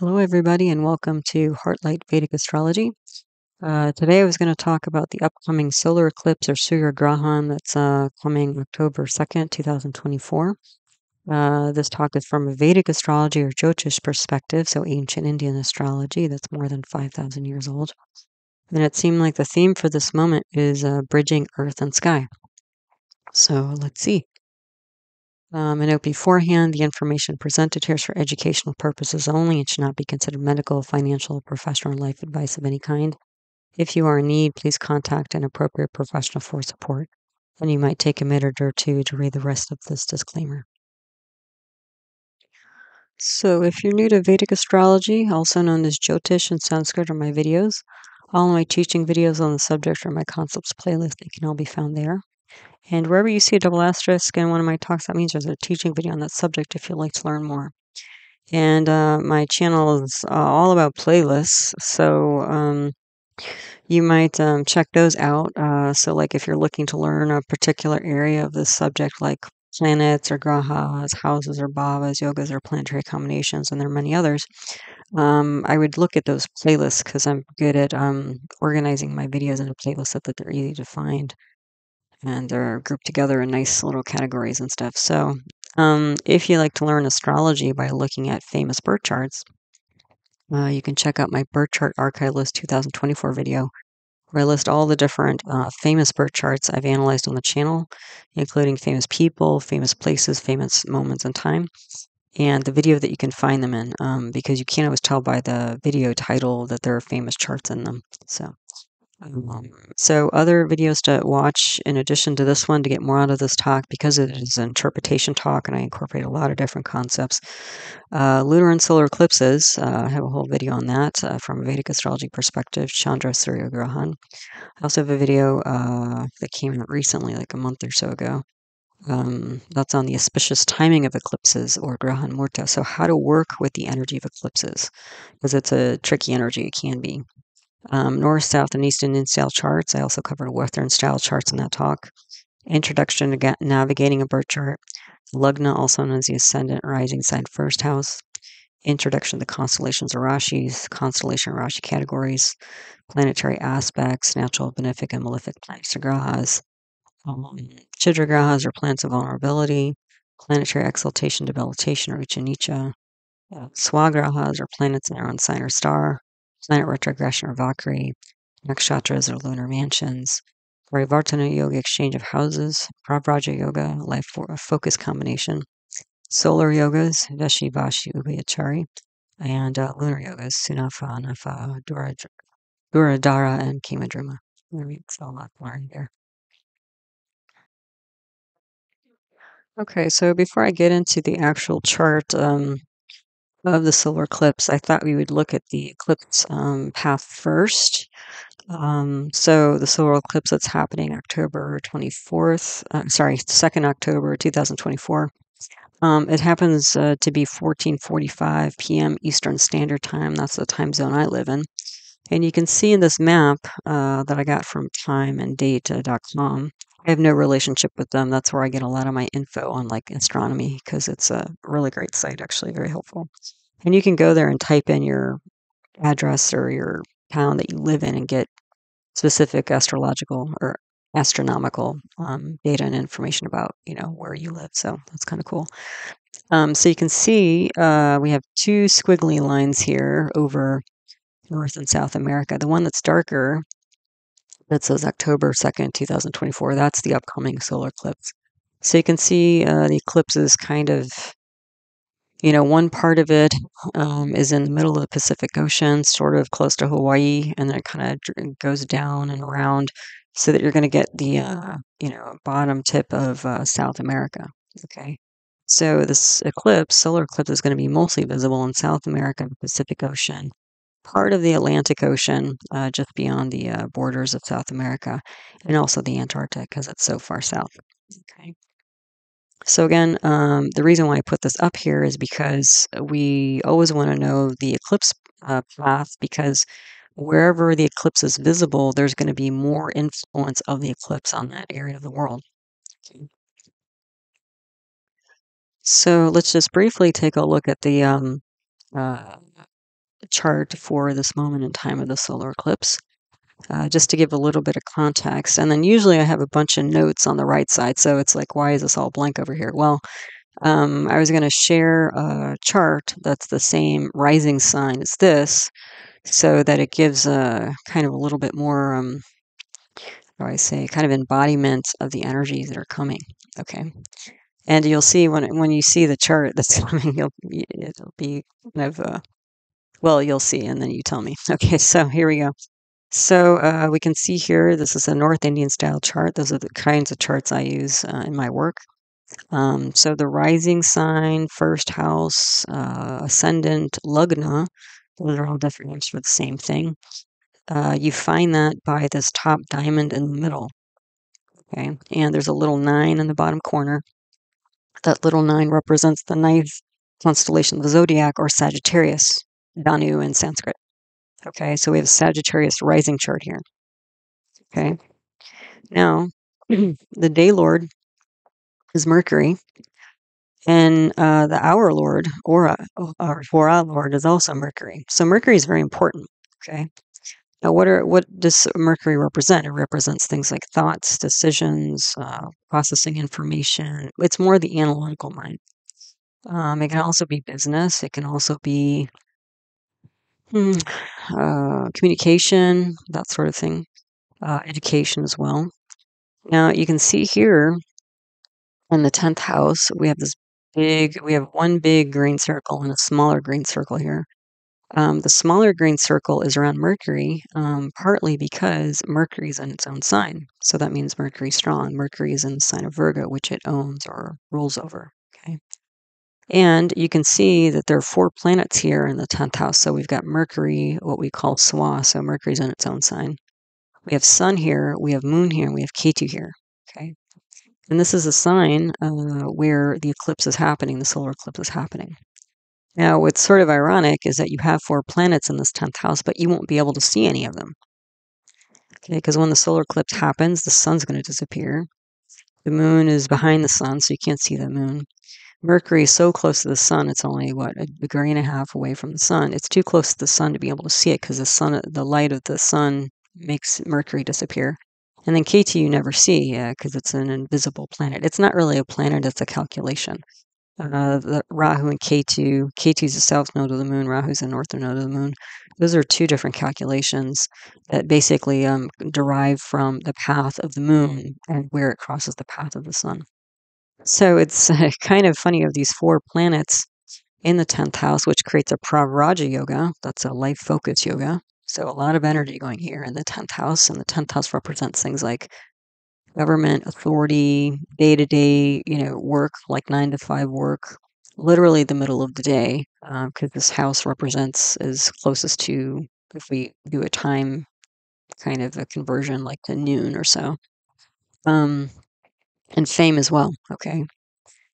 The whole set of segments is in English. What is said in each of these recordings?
Hello, everybody, and welcome to Heartlight Vedic Astrology. Today I was going to talk about the upcoming solar eclipse or Surya Grahan that's coming October 2nd, 2024. This talk is from a Vedic astrology or Jyotish perspective, so ancient Indian astrology that's more than 5,000 years old. And it seemed like the theme for this moment is bridging earth and sky. So let's see. A note beforehand, the information presented here is for educational purposes only. It should not be considered medical, financial, professional, or life advice of any kind. If you are in need, please contact an appropriate professional for support. And you might take a minute or two to read the rest of this disclaimer. So if you're new to Vedic astrology, also known as Jyotish in Sanskrit, are my videos. All my teaching videos on the subject are my concepts playlist. They can all be found there. And wherever you see a double asterisk in one of my talks, that means there's a teaching video on that subject if you'd like to learn more. And my channel is all about playlists, so you might check those out. So like if you're looking to learn a particular area of this subject, like planets or grahas, houses or bhavas, yogas or planetary combinations, and there are many others, I would look at those playlists because I'm good at organizing my videos into playlists so that they're easy to find. And they're grouped together in nice little categories and stuff. So if you like to learn astrology by looking at famous birth charts, you can check out my birth chart archive list 2024 video, where I list all the different famous birth charts I've analyzed on the channel, including famous people, famous places, famous moments in time, and the video that you can find them in, because you can't always tell by the video title that there are famous charts in them. So other videos to watch in addition to this one to get more out of this talk, because it is an interpretation talk and I incorporate a lot of different concepts. Lunar and solar eclipses, I have a whole video on that from a Vedic astrology perspective, Chandra Surya Grahan. I also have a video that came out recently, like a month or so ago. That's on the auspicious timing of eclipses or Grahan Murta. So how to work with the energy of eclipses, because it's a tricky energy, it can be. North, South, and East Indian style charts. I also covered Western style charts in that talk. Introduction to navigating a birth chart. Lugna, also known as the ascendant rising sign first house. Introduction to the constellations or rashis, constellation and rashi categories. Planetary aspects, natural, benefic, and malefic planets or grahas. Chidra grahas are planets of vulnerability. Planetary exaltation, debilitation, or uccha nicca. Swagrahas are planets in their own sign or star. Planet retrogression or vakri. Nakshatras or lunar mansions. Parivartana yoga, exchange of houses. Pravraja yoga, life focus combination. Solar yogas, Veshi, Vashi, Ubhayachari. And lunar yogas, Sunafa, Nafa, Duradhara, and Kemadruma. There's a lot to learn here. Okay, so before I get into the actual chart of the solar eclipse, I thought we would look at the eclipse path first. So the solar eclipse that's happening October 24th, 2nd October 2024. It happens to be 14:45 p.m. Eastern Standard Time. That's the time zone I live in. And you can see in this map that I got from timeanddate.com. I have no relationship with them. That's where I get a lot of my info on like astronomy, because it's a really great site, actually, very helpful. And you can go there and type in your address or your town that you live in and get specific astrological or astronomical data and information about, where you live. So that's kind of cool. So you can see we have two squiggly lines here over North and South America. The one that's darker, that says October 2nd, 2024, that's the upcoming solar eclipse. So you can see the eclipse is kind of, one part of it is in the middle of the Pacific Ocean, sort of close to Hawaii, and then it kind of goes down and around so that you're going to get the, bottom tip of South America. Okay. So this eclipse, solar eclipse, is going to be mostly visible in South America, the Pacific Ocean, part of the Atlantic Ocean, just beyond the borders of South America, and also the Antarctic because it's so far south. Okay. So again, the reason why I put this up here is because we always want to know the eclipse path, because wherever the eclipse is visible, there's going to be more influence of the eclipse on that area of the world. Okay. So let's just briefly take a look at the chart for this moment in time of the solar eclipse, just to give a little bit of context. And then usually I have a bunch of notes on the right side, so it's like, why is this all blank over here? Well, I was going to share a chart that's the same rising sign as this, so that it gives a kind of a little bit more, how do I say, kind of embodiment of the energies that are coming. Okay. And you'll see when you see the chart that's coming, it'll be kind of, well, you'll see, and then you tell me. Okay, so here we go. So we can see here, this is a North Indian style chart. Those are the kinds of charts I use in my work. So the rising sign, first house, ascendant, lagna, those are all different names for the same thing. You find that by this top diamond in the middle. Okay, and there's a little 9 in the bottom corner. That little 9 represents the ninth constellation of the zodiac, or Sagittarius, Danu in Sanskrit. Okay, so we have a Sagittarius rising chart here. Okay, now the day lord is Mercury, and the hour lord, or hora lord, is also Mercury. So Mercury is very important. Okay, now what does Mercury represent? It represents things like thoughts, decisions, processing information. It's more the analytical mind. It can also be business. It can also be communication, that sort of thing. Education as well. Now you can see here in the 10th house, we have one big green circle and a smaller green circle here. The smaller green circle is around Mercury, partly because Mercury is in its own sign. So that means Mercury's strong. Mercury is in the sign of Virgo, which it owns or rules over. Okay. And you can see that there are 4 planets here in the 10th house. So we've got Mercury, what we call Swa. So Mercury's in its own sign. We have Sun here, we have Moon here, and we have Ketu here. Okay. And this is a sign where the eclipse is happening, the solar eclipse is happening. Now, what's sort of ironic is that you have 4 planets in this 10th house, but you won't be able to see any of them. Okay, because when the solar eclipse happens, the sun's going to disappear. The moon is behind the sun, so you can't see the moon. Mercury is so close to the sun, it's only, a degree and a half away from the sun. It's too close to the sun to be able to see it because the light of the sun makes Mercury disappear. And then Ketu you never see because it's an invisible planet. It's not really a planet, it's a calculation. The Rahu and Ketu is the south node of the moon, Rahu's the north node of the moon. Those are 2 different calculations that basically derive from the path of the moon and where it crosses the path of the sun. So it's kind of funny of these 4 planets in the 10th house, which creates a Pravraja yoga. That's a life focus yoga. So a lot of energy going here in the 10th house. And the 10th house represents things like government, authority, day-to-day, work, like 9 to 5 work, literally the middle of the day, because this house is closest to, if we do a time kind of a conversion, like to noon or so. And fame as well. Okay.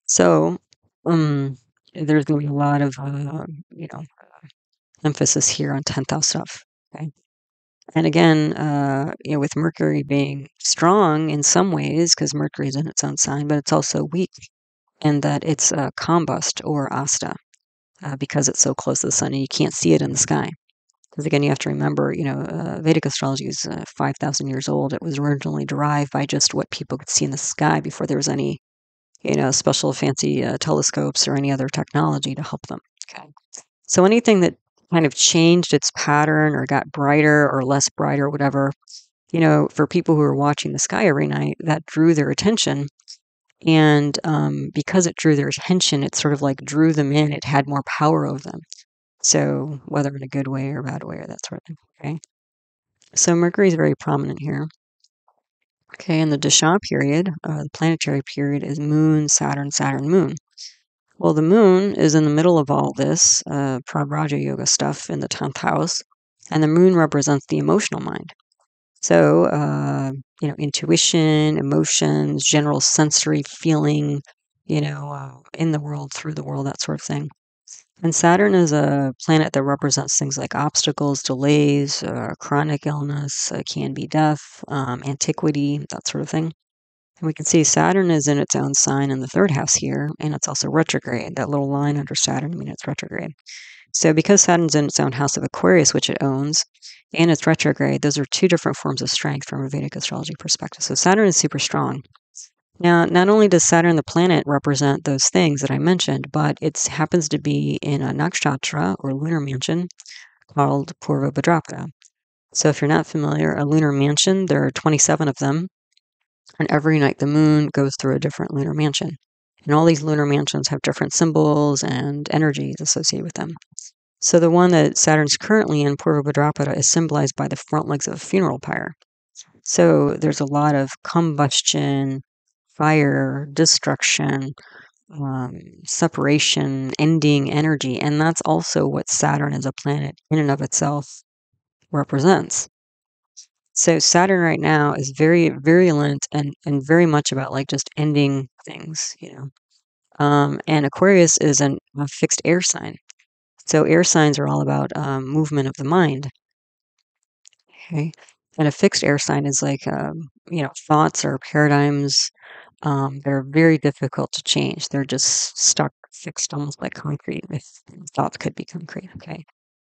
So, there's going to be a lot of, emphasis here on 10th house stuff. Okay. And again, with Mercury being strong in some ways, because Mercury is in its own sign, but it's also weak in that it's combust or Hasta, because it's so close to the sun and you can't see it in the sky. Because again, you have to remember, Vedic astrology is 5,000 years old. It was originally derived by just what people could see in the sky before there was any, special fancy telescopes or any other technology to help them. Okay. So anything that kind of changed its pattern or got brighter or less bright or whatever, for people who are watching the sky every night, that drew their attention. And because it drew their attention, it sort of like drew them in. It had more power over them. So whether in a good way or bad way or that sort of thing. Okay. So Mercury is very prominent here. Okay, and the Dasha period, the planetary period, is Moon, Saturn, Saturn, Moon. Well, the Moon is in the middle of all this Prabhaja Yoga stuff in the 10th house, and the Moon represents the emotional mind. So, intuition, emotions, general sensory feeling, in the world, through the world, that sort of thing. And Saturn is a planet that represents things like obstacles, delays, chronic illness, can be death, antiquity, that sort of thing. And we can see Saturn is in its own sign in the third house here, and it's also retrograde. That little line under Saturn, I mean, it's retrograde. So because Saturn's in its own house of Aquarius, which it owns, and it's retrograde, those are two different forms of strength from a Vedic astrology perspective. So Saturn is super strong. Now, not only does Saturn, the planet, represent those things that I mentioned, but it happens to be in a nakshatra or lunar mansion called Purva Bhadrapada. So if you're not familiar, a lunar mansion, there are 27 of them, and every night the moon goes through a different lunar mansion. And all these lunar mansions have different symbols and energies associated with them. So the one that Saturn's currently in, Purva Bhadrapada, is symbolized by the front legs of a funeral pyre. So there's a lot of combustion, fire, destruction, separation, ending energy. And that's also what Saturn as a planet in and of itself represents. So Saturn right now is very virulent and very much about like just ending things, and Aquarius is a fixed air sign. So air signs are all about movement of the mind. Okay. And a fixed air sign is like, thoughts or paradigms. They're very difficult to change. They're just stuck, fixed, almost like concrete, if thoughts could be concrete. Okay.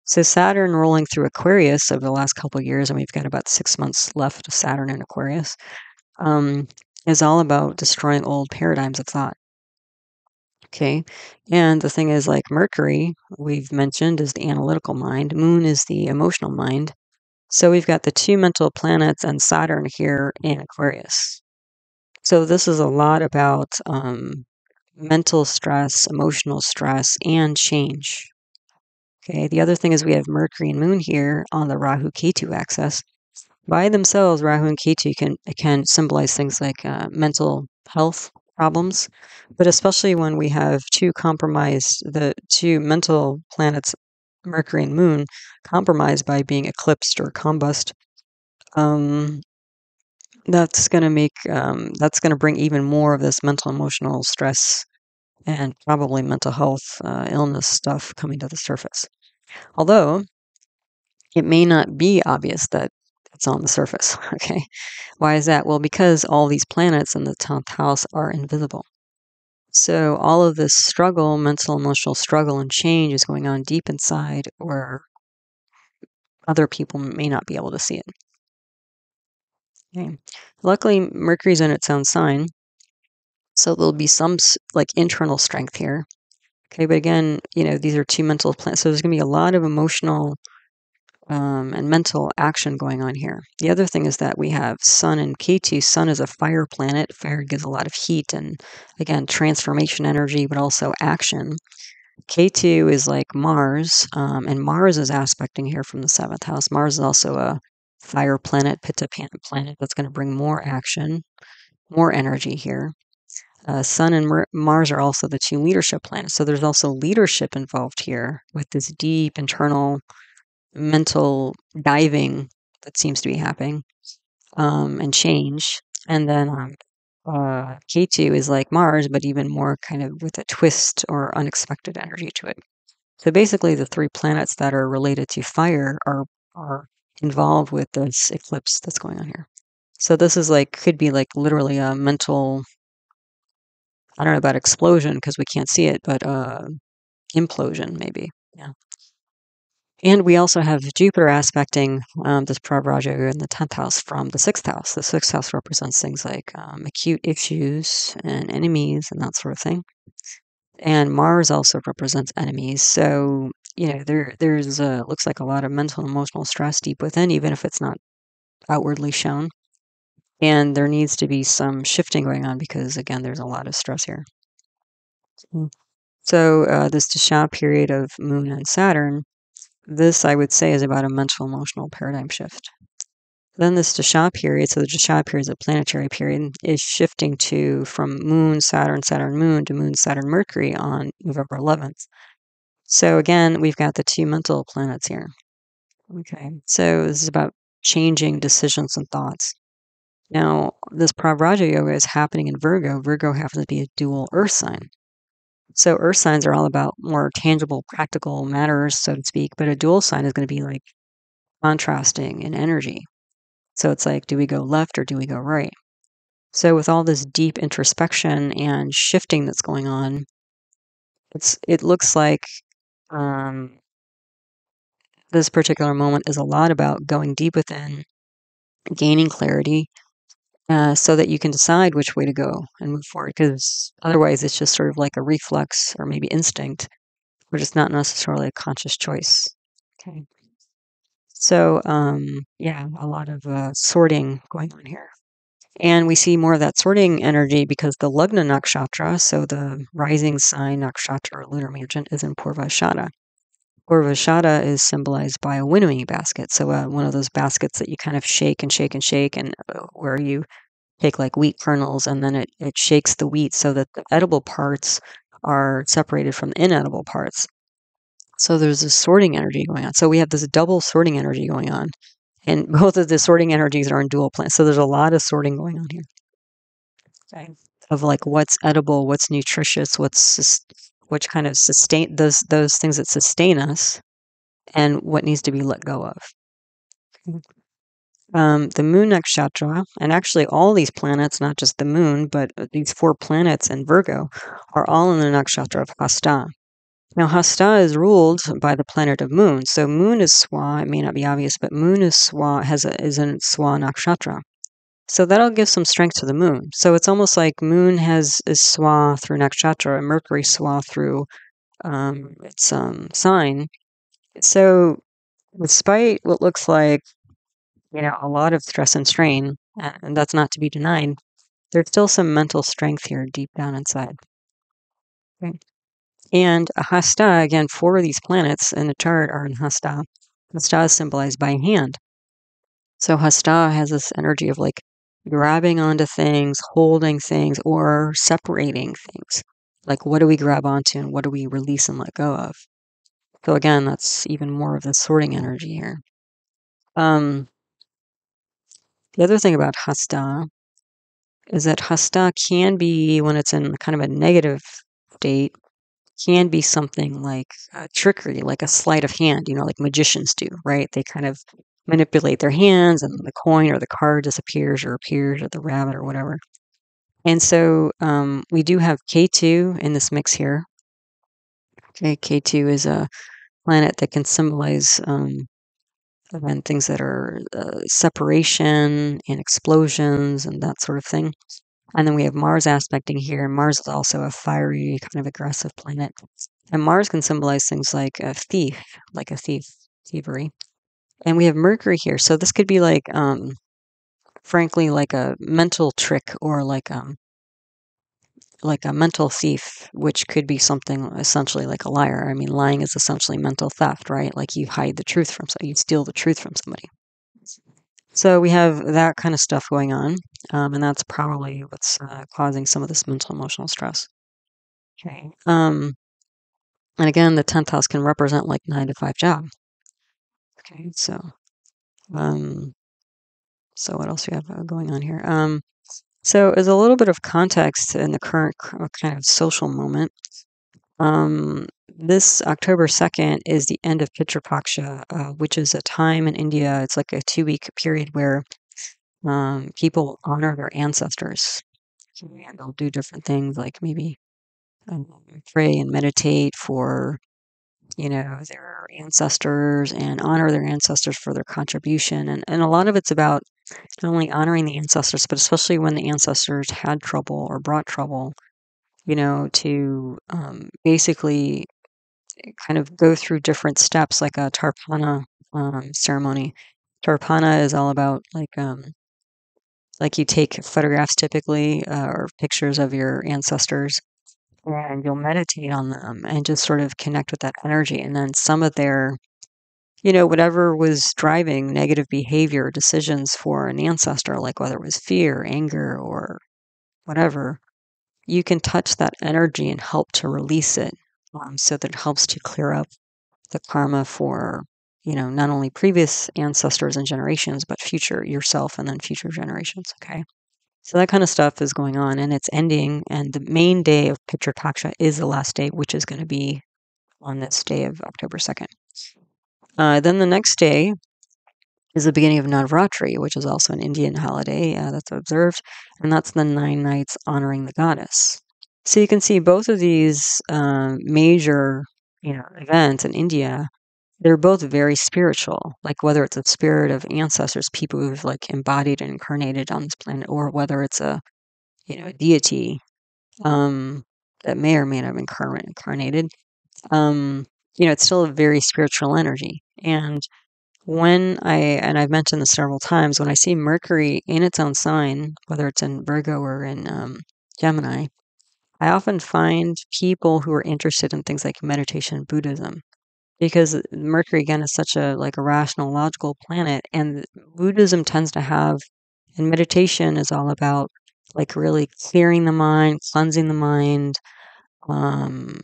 So Saturn rolling through Aquarius over the last couple of years, and we've got about 6 months left of Saturn in Aquarius, is all about destroying old paradigms of thought. Okay. And the thing is, like Mercury, we've mentioned, is the analytical mind. Moon is the emotional mind. So we've got the two mental planets and Saturn here in Aquarius. So this is a lot about mental stress, emotional stress, and change. Okay. The other thing is we have Mercury and Moon here on the Rahu Ketu axis. By themselves, Rahu and Ketu can symbolize things like mental health problems, but especially when we have the two mental planets, Mercury and Moon, compromised by being eclipsed or combust. That's going to bring even more of this mental emotional stress and probably mental health illness stuff coming to the surface. Although it may not be obvious that it's on the surface. Okay. Why is that? Well, because all these planets in the 10th house are invisible. So all of this struggle, mental, emotional struggle and change is going on deep inside where other people may not be able to see it. Okay. Luckily, Mercury's in its own sign. So there'll be some like internal strength here. Okay. But again, these are two mental planets. So there's going to be a lot of emotional and mental action going on here. The other thing is that we have Sun and Ketu. Sun is a fire planet. Fire gives a lot of heat and, again, transformation energy, but also action. Ketu is like Mars, and Mars is aspecting here from the 7th house. Mars is also a fire planet, Pitta planet that's going to bring more action, more energy here. Sun and Mars are also the two leadership planets. So there's also leadership involved here with this deep internal mental diving that seems to be happening, and change. And then K2 is like Mars, but even more kind of with a twist or unexpected energy to it. So basically, the three planets that are related to fire are involved with this eclipse that's going on here. So this is could be literally a mental, I don't know about explosion because we can't see it, but implosion maybe. Yeah. And we also have Jupiter aspecting this Prabhraja in the 10th house from the 6th house. The 6th house represents things like acute issues and enemies and that sort of thing. And Mars also represents enemies. So, there's looks like a lot of mental and emotional stress deep within, even if it's not outwardly shown. And there needs to be some shifting going on because, again, there's a lot of stress here. So this Dasha period of Moon and Saturn, this, I would say, is about a mental emotional paradigm shift. Then this Dasha period, so the Dasha period is a planetary period, is shifting from Moon, Saturn, Saturn, Moon to Moon, Saturn, Mercury on November 11th. So again, we've got the two mental planets here. Okay, so this is about changing decisions and thoughts. Now, this Prabhraja Yoga is happening in Virgo. Virgo happens to be a dual earth sign. So earth signs are all about more tangible, practical matters, so to speak, but a dual sign is going to be like contrasting in energy. So it's like, do we go left or do we go right? So with all this deep introspection and shifting that's going on, it looks like um, this particular moment is a lot about going deep within, gaining clarity, so that you can decide which way to go and move forward. Because otherwise, it's just sort of like a reflex or maybe instinct, but it's not necessarily a conscious choice. Okay. So, yeah, a lot of sorting going on here. And we see more of that sorting energy because the Lugna nakshatra, so the rising sign nakshatra or lunar mansion, is in Purvashada. Purvashada is symbolized by a winnowing basket. So, one of those baskets that you kind of shake and shake and shake, and where you take like wheat kernels and then it shakes the wheat so that the edible parts are separated from the inedible parts. So there's this sorting energy going on. So we have this double sorting energy going on. And both of the sorting energies are in dual planets. So there's a lot of sorting going on here. Okay. Of like what's edible, what's nutritious, which kind of sustain those things that sustain us, and what needs to be let go of. Okay. The moon nakshatra, and actually all these planets, not just the moon, but these 4 planets in Virgo, are all in the nakshatra of Hasta. Now, Hasta is ruled by the planet of Moon. So Moon is Swa. It may not be obvious, but Moon is Swa, is in Swa nakshatra. So that'll give some strength to the Moon. So it's almost like Moon is Swa through nakshatra, and Mercury Swa through its sign. So despite what looks like a lot of stress and strain, and that's not to be denied, there's still some mental strength here deep down inside. Okay. And Hasta, again, 4 of these planets in the chart are in Hasta. Hasta is symbolized by a hand. So Hasta has this energy of like grabbing onto things, holding things, or separating things. Like, what do we grab onto and what do we release and let go of? So again, that's even more of the sorting energy here. The other thing about Hasta is that Hasta can be, when it's in kind of a negative state, can be something like trickery, like a sleight of hand, like magicians do, right? They kind of manipulate their hands and the coin or the card disappears or appears or the rabbit or whatever. And so we do have K2 in this mix here. Okay, K2 is a planet that can symbolize again, things that are separation and explosions and that sort of thing. And then we have Mars aspecting here. Mars is also a fiery, kind of aggressive planet. And Mars can symbolize things like a thief, thievery. And we have Mercury here. So this could be like, frankly, like a mental trick or like a mental thief, which could be something essentially like a liar. I mean, lying is essentially mental theft, right? Like you hide the truth from somebody, you steal the truth from somebody. So we have that kind of stuff going on, and that's probably what's causing some of this mental emotional stress. Okay. And again, the 10th house can represent like 9 to 5 job. Okay. So what else do we have going on here? So as a little bit of context in the current kind of social moment, this October 2nd is the end of Pitra Paksha, which is a time in India. It's like a 2-week period where people honor their ancestors. And they'll do different things like maybe pray and meditate for, their ancestors and honor their ancestors for their contribution. And a lot of it's about not only honoring the ancestors, but especially when the ancestors had trouble or brought trouble, to basically kind of go through different steps like a Tarpana ceremony. Tarpana is all about like you take photographs typically or pictures of your ancestors and you'll meditate on them and just sort of connect with that energy. And then some of their, whatever was driving negative behavior decisions for an ancestor, like whether it was fear, anger, or whatever, you can touch that energy and help to release it so that it helps to clear up the karma for, not only previous ancestors and generations, but future yourself and then future generations. Okay. So that kind of stuff is going on and it's ending. And the main day of Pitra Paksha is the last day, which is going to be on this day of October 2nd. Then the next day is the beginning of Navratri, which is also an Indian holiday that's observed, and that's the 9 nights honoring the goddess. So you can see both of these major, events in India. They're both very spiritual, like whether it's a spirit of ancestors, people who've like embodied and incarnated on this planet, or whether it's a deity um, that may or may not have incarnated. Um, it's still a very spiritual energy. And I've mentioned this several times, when I see Mercury in its own sign, whether it's in Virgo or in Gemini, I often find people who are interested in things like meditation and Buddhism, because Mercury again is such a like a rational, logical planet, and Buddhism tends to have, and meditation is all about like really clearing the mind, cleansing the mind, um,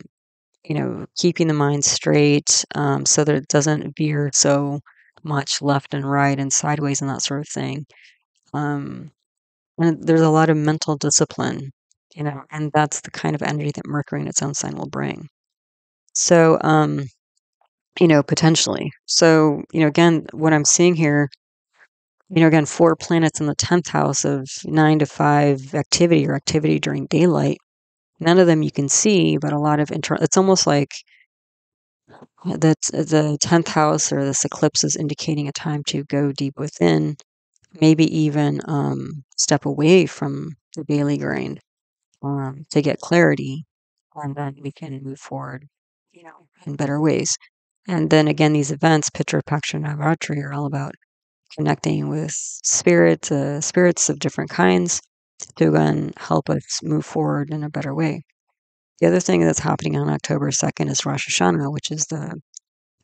keeping the mind straight, so that it doesn't veer so much left and right and sideways and that sort of thing. Um, and there's a lot of mental discipline, and that's the kind of energy that Mercury in its own sign will bring. So, potentially. So, again, what I'm seeing here, again, 4 planets in the 10th house of 9 to 5 activity or activity during daylight. None of them you can see, but a lot of internal. It's almost like that the 10th house or this eclipse is indicating a time to go deep within, maybe even step away from the daily grind to get clarity, and then we can move forward, in better ways. And then again, these events, Pitra, Paksha, Navratri, are all about connecting with spirits of different kinds to again help us move forward in a better way. The other thing that's happening on October 2nd is Rosh Hashanah, which is the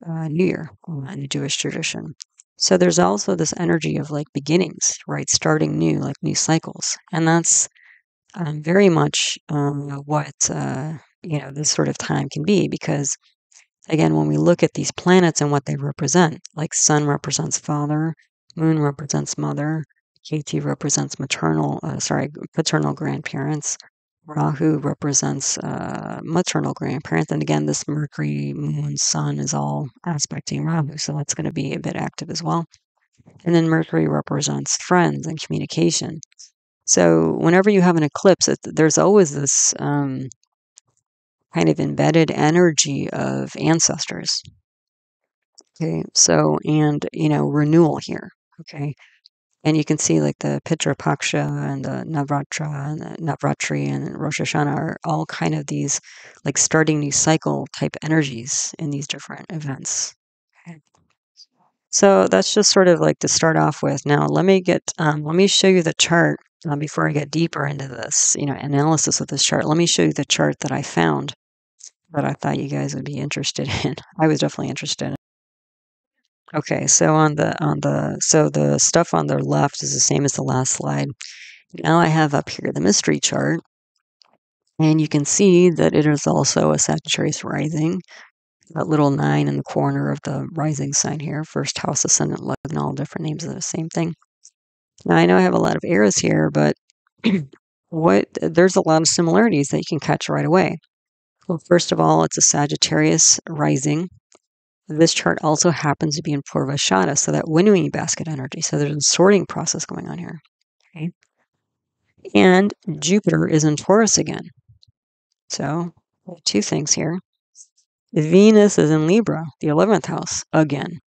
New Year in the Jewish tradition. So there's also this energy of like beginnings, right? Starting new, like new cycles. And that's very much what, this sort of time can be, because again, when we look at these planets and what they represent, like Sun represents father, Moon represents mother, KT represents paternal grandparents, Rahu represents maternal grandparents, and again, this Mercury, Moon, Sun is all aspecting Rahu, so that's going to be a bit active as well. And then Mercury represents friends and communication. So whenever you have an eclipse, there's always this kind of embedded energy of ancestors. Okay, so, and, renewal here. Okay. And you can see like the Pitra Paksha and the Navratri and Rosh Hashanah are all kind of these like starting new cycle type energies in these different events. Okay. So that's just sort of like to start off with. Now let me show you the chart before I get deeper into this, analysis of this chart. Let me show you the chart that I found that I thought you guys would be interested in. I was definitely interested in. Okay, so so the stuff on the left is the same as the last slide. Now I have up here the mystery chart, and you can see that it is also a Sagittarius rising. That little 9 in the corner of the rising sign here, first house, ascendant, 11, all different names of the same thing. Now I know I have a lot of errors here, but there's a lot of similarities that you can catch right away. Well, first of all, it's a Sagittarius rising. This chart also happens to be in Purvashada, so that winnowing basket energy. So there's a sorting process going on here. Okay. And Jupiter is in Taurus again. So 2 things here. Venus is in Libra, the 11th house, again.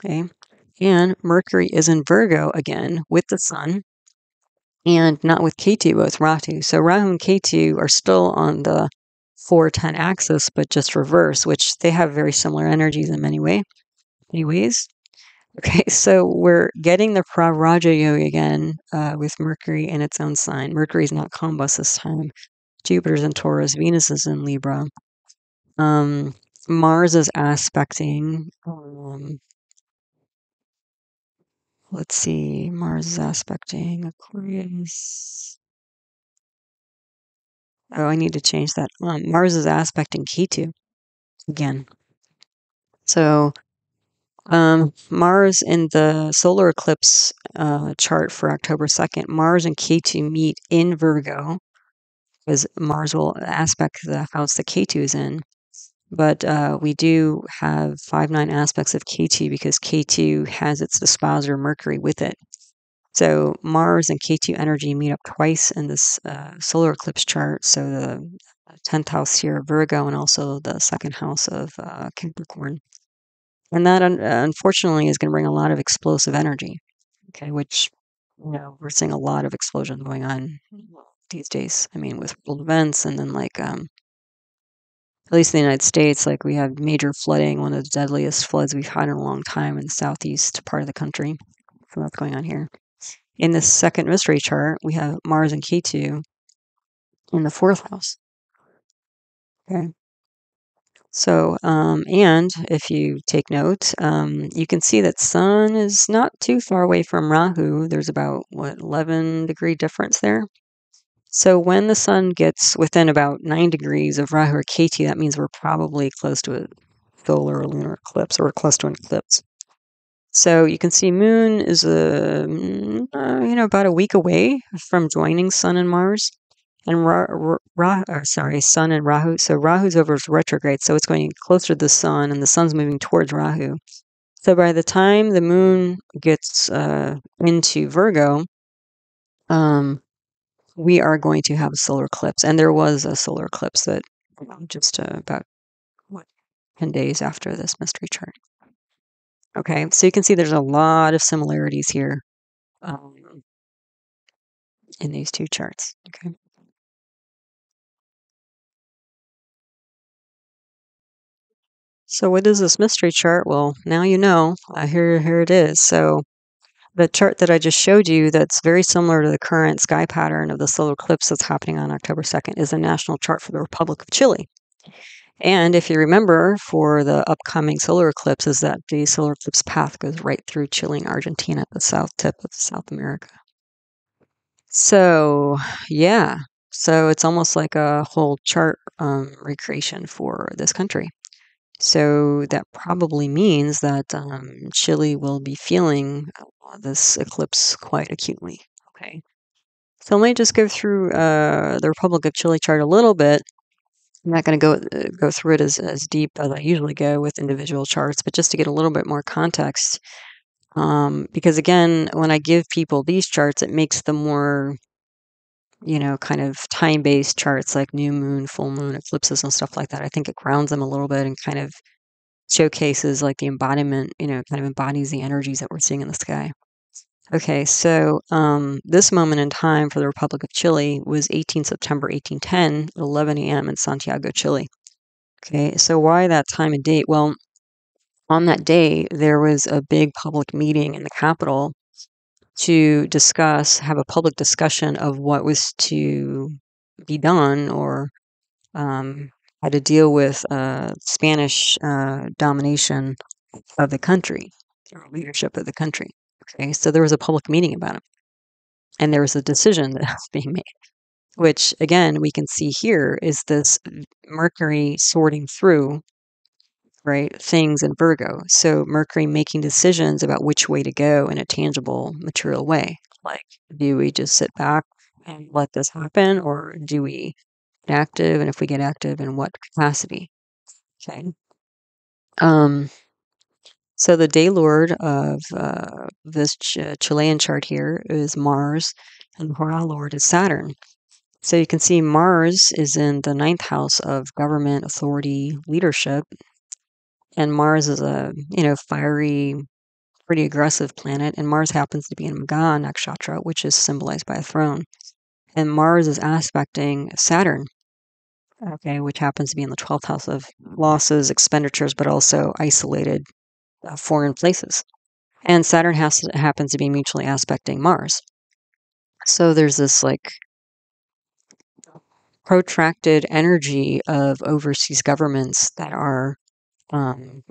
Okay. And Mercury is in Virgo again with the Sun, and not with Ketu, but with Rahu. So Rahu and Ketu are still on the 4-10 axis, but just reverse, which they have very similar energies in many ways. Okay, so we're getting the Pravraja Yoga again with Mercury in its own sign. Mercury's not combust this time. Jupiter's in Taurus. Venus is in Libra. Mars is aspecting. Let's see. Mars is aspecting Aquarius. Oh, I need to change that. Mars is aspecting Ketu again. So Mars in the solar eclipse chart for October 2nd, Mars and Ketu meet in Virgo, because Mars will aspect the house that Ketu is in. But we do have 5-9 aspects of K2 because K2 has its desposer Mercury with it. So Mars and K2 energy meet up twice in this solar eclipse chart. So the 10th house here of Virgo and also the second house of Capricorn. And that unfortunately is going to bring a lot of explosive energy. Okay, which we're seeing a lot of explosion going on these days. I mean, with world events, and then like at least in the United States, like we have major flooding, one of the deadliest floods we've had in a long time in the southeast part of the country. So that's going on here. In the second mystery chart, we have Mars and K2 in the fourth house. Okay. So, and if you take note, you can see that Sun is not too far away from Rahu. There's about, 11-degree difference there. So when the Sun gets within about 9 degrees of Rahu or Ketu, that means we're probably close to a solar or lunar eclipse, or close to an eclipse. So you can see Moon is about a week away from joining Sun and Mars, and Sun and Rahu. So Rahu's over retrograde, so it's going closer to the Sun, and the Sun's moving towards Rahu. So by the time the Moon gets into Virgo, we are going to have a solar eclipse. And there was a solar eclipse that just about 10 days after this mystery chart. Okay, so you can see there's a lot of similarities here in these two charts. Okay. So what is this mystery chart? Well, now you know. Here it is. So the chart that I just showed you that's very similar to the current sky pattern of the solar eclipse that's happening on October 2nd is a national chart for the Republic of Chile. And if you remember, for the upcoming solar eclipse, is that the solar eclipse path goes right through Chile and Argentina at the south tip of South America. So, yeah. So it's almost like a whole chart recreation for this country. So that probably means that Chile will be feeling this eclipse quite acutely. Okay. So let me just go through the Republic of Chile chart a little bit. I'm not going to go through it as deep as I usually go with individual charts, but just to get a little bit more context. Because again, when I give people these charts, it makes them more, kind of time-based charts like new moon, full moon, eclipses, and stuff like that. I think it grounds them a little bit and kind of showcases like the embodiment, kind of embodies the energies that we're seeing in the sky. Okay, so this moment in time for the Republic of Chile was 18 September 1810, 11 a.m. in Santiago, Chile. Okay, so why that time and date? Well, on that day, there was a big public meeting in the capital to have a public discussion of what was to be done, or how to deal with Spanish domination of the country, or leadership of the country. Okay, so there was a public meeting about it, and there was a decision that was being made, which again we can see here is this Mercury sorting through, right, things in Virgo. So Mercury making decisions about which way to go in a tangible, material way. Like, do we just sit back and let this happen, or do we get active? And if we get active, in what capacity? Okay. So the day lord of this Chilean chart here is Mars, and the hora lord is Saturn. So you can see Mars is in the 9th house of government, authority, leadership, and Mars is a fiery, pretty aggressive planet, and Mars happens to be in Bhanga nakshatra, which is symbolized by a throne, and Mars is aspecting Saturn. Okay, which happens to be in the 12th house of losses, expenditures, but also isolated foreign places. And Saturn happens to be mutually aspecting Mars. So there's this like protracted energy of overseas governments that are,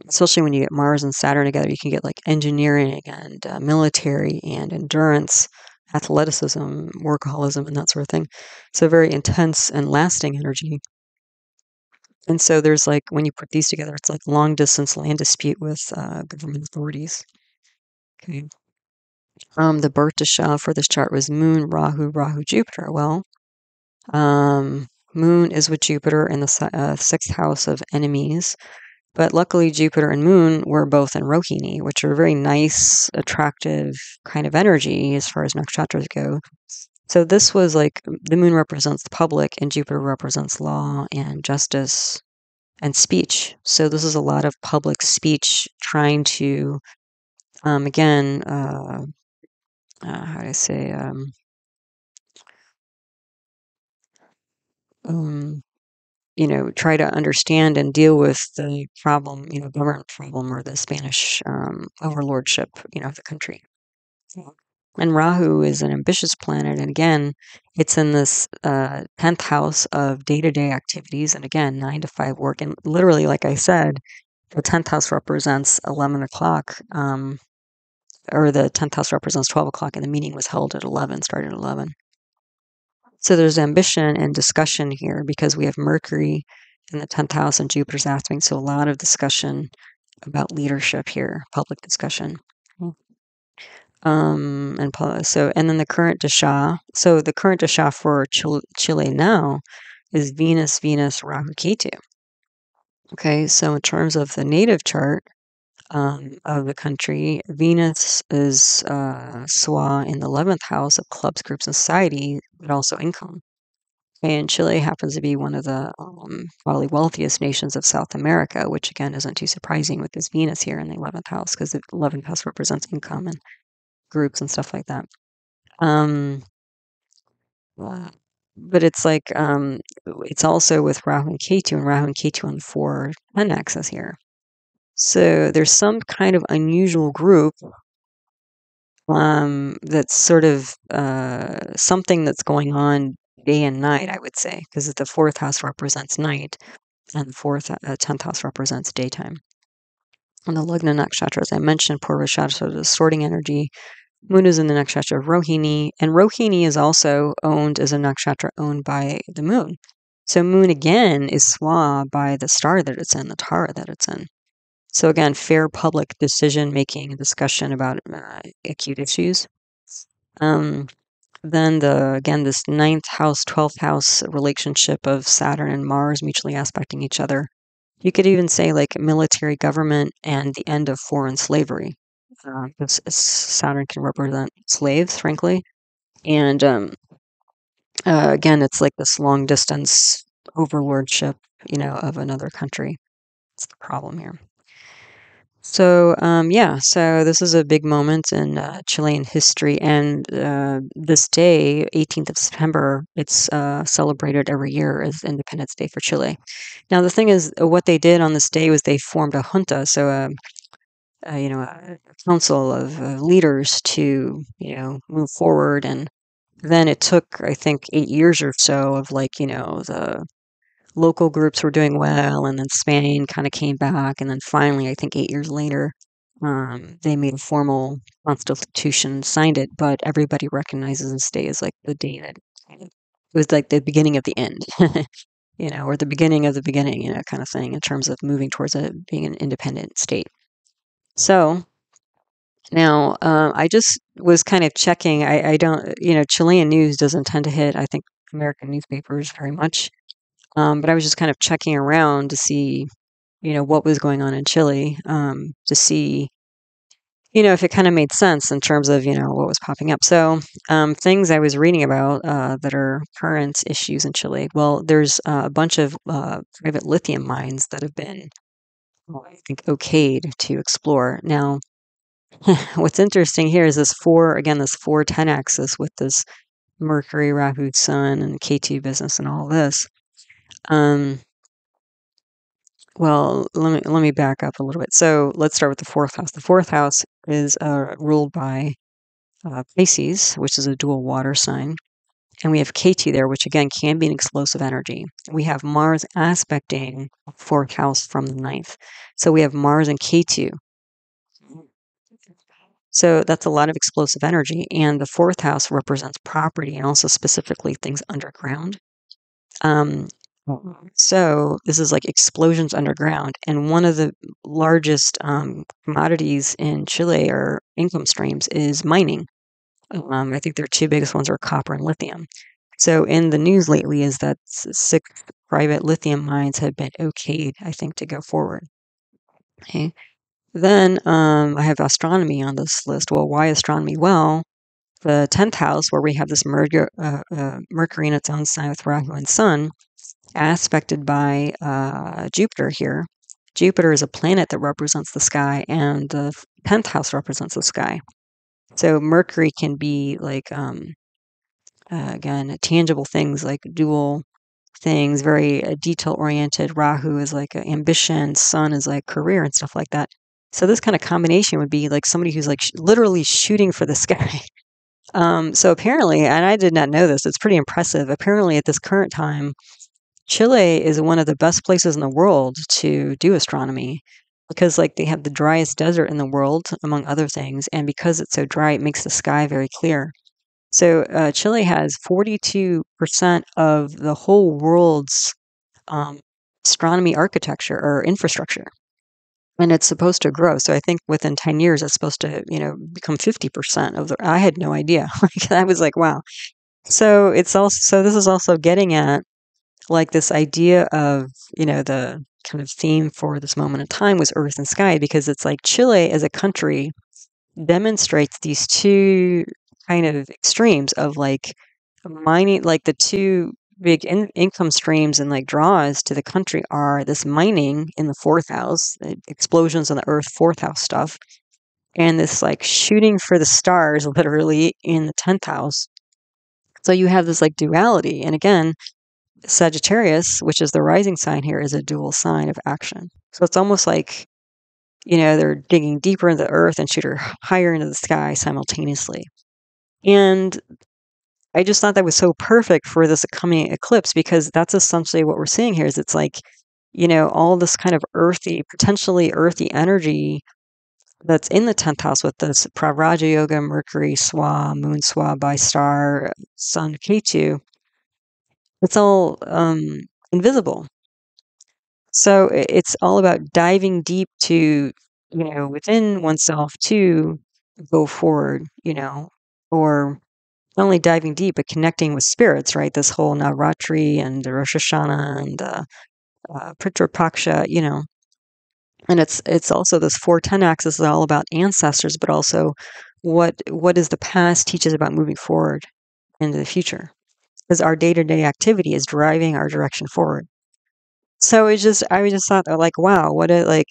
especially when you get Mars and Saturn together, you can get like engineering and military and endurance, athleticism, workaholism, and that sort of thing. So very intense and lasting energy. And so there's like, when you put these together, it's like long distance land dispute with government authorities. Okay. The birth dasha for this chart was Moon, Rahu, Jupiter. Well, Moon is with Jupiter in the sixth house of enemies. But luckily, Jupiter and Moon were both in Rohini, which are very nice, attractive kind of energy as far as nakshatras go. So this was like the Moon represents the public, and Jupiter represents law and justice and speech. So this is a lot of public speech trying to, again, how do I say, try to understand and deal with the problem, government problem or the Spanish overlordship, of the country. Yeah. And Rahu is an ambitious planet, and again, it's in this 10th house of day-to-day activities, and again, 9 to 5 work. And literally, like I said, the 10th house represents 11 o'clock, or the 10th house represents 12 o'clock, and the meeting was held at 11, started at 11. So there's ambition and discussion here because we have Mercury in the 10th house and Jupiter's aspecting. So a lot of discussion about leadership here, public discussion. And then the current dasha. So the current dasha for Chile now is Venus, Rahu, Ketu. Okay, so in terms of the native chart of the country, Venus is Swa in the 11th house of clubs, groups, and society, but also income. And Chile happens to be one of the probably wealthiest nations of South America, which again isn't too surprising with this Venus here in the 11th house, because the 11th house represents income and groups and stuff like that. But it's like it's also with Rahu and Ketu on the 4-10 axis here. So there's some kind of unusual group that's sort of something that's going on day and night, I would say, because the 4th house represents night and the 10th house represents daytime. And the Lugna nakshatra, as I mentioned, Purvashatra, the sorting energy. Moon is in the nakshatra of Rohini, and Rohini is also owned as a nakshatra owned by the moon. So moon again is Swa by the star that it's in, the Tara that it's in. So again, fair public decision-making, discussion about acute issues. Then this 9th house, 12th house relationship of Saturn and Mars mutually aspecting each other. You could even say like military government and the end of foreign slavery. Because Saturn can represent slaves, frankly. And again, it's like this long distance overlordship, of another country. That's the problem here. So, so this is a big moment in Chilean history. And this day, 18th of September, it's celebrated every year as Independence Day for Chile. Now, the thing is, what they did on this day was they formed a junta, so a council of leaders to, move forward. And then it took, I think, 8 years or so of the local groups were doing well, and then Spain kind of came back, and then finally, I think 8 years later, they made a formal constitution, signed it, but everybody recognizes this day as like the day that it was like the beginning of the end, or the beginning of the beginning, kind of thing in terms of moving towards being an independent state. So now I just was kind of checking. I don't, Chilean news doesn't tend to hit, I think, American newspapers very much. But I was just kind of checking around to see, what was going on in Chile, to see, if it kind of made sense in terms of, what was popping up. So things I was reading about that are current issues in Chile. Well, there's a bunch of private lithium mines that have been, I think, okayed to explore. Now, what's interesting here is this 4-10 axis with this Mercury, Rahu, Sun, and K2 business and all this. Well, let me back up a little bit. So let's start with the 4th house. The 4th house is ruled by Pisces, which is a dual water sign. And we have K2 there, which again can be an explosive energy. We have Mars aspecting 4th house from the 9th. So we have Mars and K2. So that's a lot of explosive energy. And the 4th house represents property and also specifically things underground. So this is like explosions underground. And one of the largest commodities in Chile or income streams is mining. I think their two biggest ones are copper and lithium. So in the news lately is that 6 private lithium mines have been okayed, I think, to go forward. Okay. Then I have astronomy on this list. Well, why astronomy? Well, the 10th house, where we have this Mercury in its own sign with Rahu and Sun, aspected by Jupiter here. Jupiter is a planet that represents the sky, and the 10th house represents the sky. So Mercury can be like, again, tangible things like dual things, very detail oriented. Rahu is like ambition, Sun is like career and stuff like that. So this kind of combination would be like somebody who's like literally shooting for the sky. So apparently, and I did not know this, it's pretty impressive. Apparently, at this current time, Chile is one of the best places in the world to do astronomy because, like, they have the driest desert in the world, among other things, and because it's so dry, it makes the sky very clear. So Chile has 42% of the whole world's um, astronomy architecture or infrastructure, and it's supposed to grow. So I think within 10 years, it's supposed to, become 50% of the. I had no idea. Like, I was like, wow. So it's also this is also getting at like this idea of the kind of theme for this moment in time was earth and sky, because it's like Chile as a country demonstrates these two kind of extremes of like mining, like the two big income streams and like draws to the country are this mining in the 4th house, explosions on the earth, 4th house stuff, and this like shooting for the stars literally in the 10th house. So you have this like duality, and again, Sagittarius, which is the rising sign here, is a dual sign of action. So it's almost like, they're digging deeper into the earth and shooting higher into the sky simultaneously. And I just thought that was so perfect for this coming eclipse, because that's essentially what we're seeing here is it's like, all this kind of earthy, potentially earthy energy that's in the 10th house with this Pravraja Yoga, Mercury, Swa, Moon Swa by star, Sun, Ketu. It's all invisible. So it's all about diving deep to, within oneself to go forward, or not only diving deep, but connecting with spirits, right? This whole Navratri and the Rosh Hashanah and Pitra Paksha, and it's also this 410 axis is all about ancestors, but also what is the past teaches about moving forward into the future, because our day-to-day activity is driving our direction forward. So I just thought like, wow, what a like.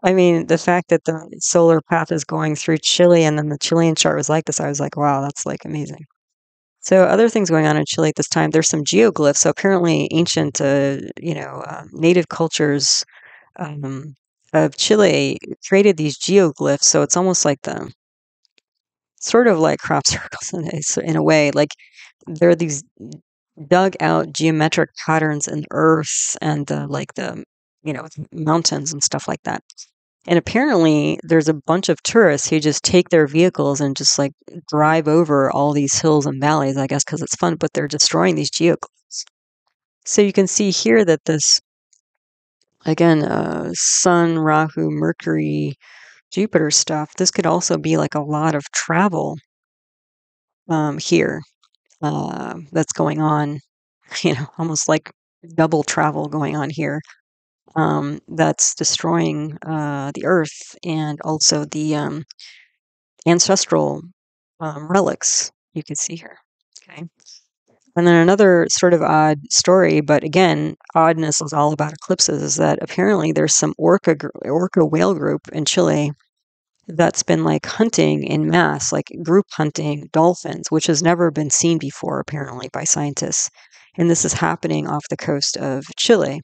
I mean, the fact that the solar path is going through Chile and then the Chilean chart was like this, I was like, wow, that's like amazing. So other things going on in Chile at this time, there's some geoglyphs. So apparently ancient, native cultures of Chile created these geoglyphs. So it's almost like the sort of like crop circles in a way. Like there are these dug out geometric patterns in earth and mountains and stuff like that. And apparently there's a bunch of tourists who just take their vehicles and just like drive over all these hills and valleys, I guess, because it's fun, but they're destroying these geoglyphs. So you can see here that this, again, Sun, Rahu, Mercury, Jupiter stuff, this could also be like a lot of travel here that's going on, almost like double travel going on here. That's destroying the earth and also the ancestral relics you can see here. Okay. And then another sort of odd story, but again, oddness is all about eclipses, is that apparently there's some orca whale group in Chile that's been like hunting in mass, like group hunting dolphins, which has never been seen before, apparently, by scientists. And this is happening off the coast of Chile.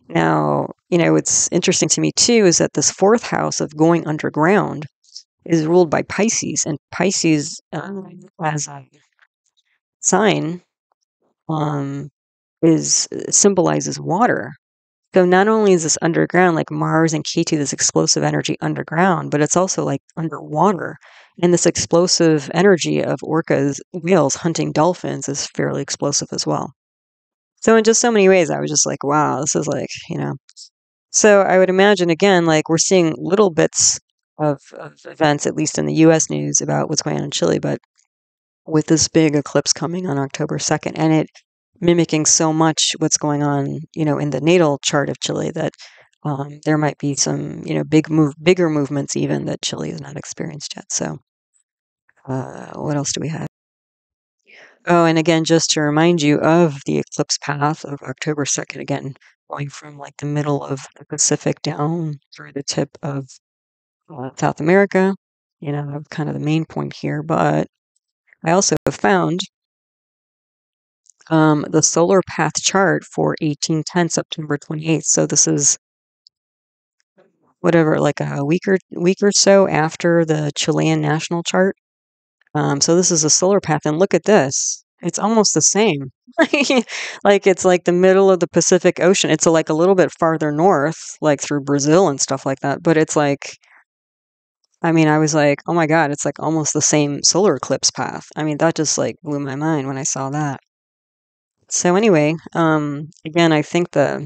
Now, what's interesting to me too is that this 4th house of going underground is ruled by Pisces, and Pisces as a sign is symbolizes water. So not only is this underground, like Mars and Ketu, this explosive energy underground, but it's also like underwater. And this explosive energy of orcas, whales hunting dolphins is fairly explosive as well. So in just so many ways, I was just like, wow, this is like, So I would imagine, again, like we're seeing little bits of events, at least in the U.S. news, about what's going on in Chile, but with this big eclipse coming on October 2nd, and it mimicking so much what's going on, in the natal chart of Chile that there might be some, bigger movements even that Chile has not experienced yet. So, what else do we have? Oh, and again, just to remind you of the eclipse path of October 2nd, again, going from like the middle of the Pacific down through the tip of South America, kind of the main point here. But I also found the solar path chart for 1810, September 28th. So this is whatever, like a week or so after the Chilean national chart. So this is a solar path, and look at this. It's almost the same. Like it's like the middle of the Pacific Ocean. It's like a little bit farther north, like through Brazil and stuff like that. But it's like, I mean, I was like, oh my God, it's like almost the same solar eclipse path. I mean, that just like blew my mind when I saw that. So anyway, again, I think uh,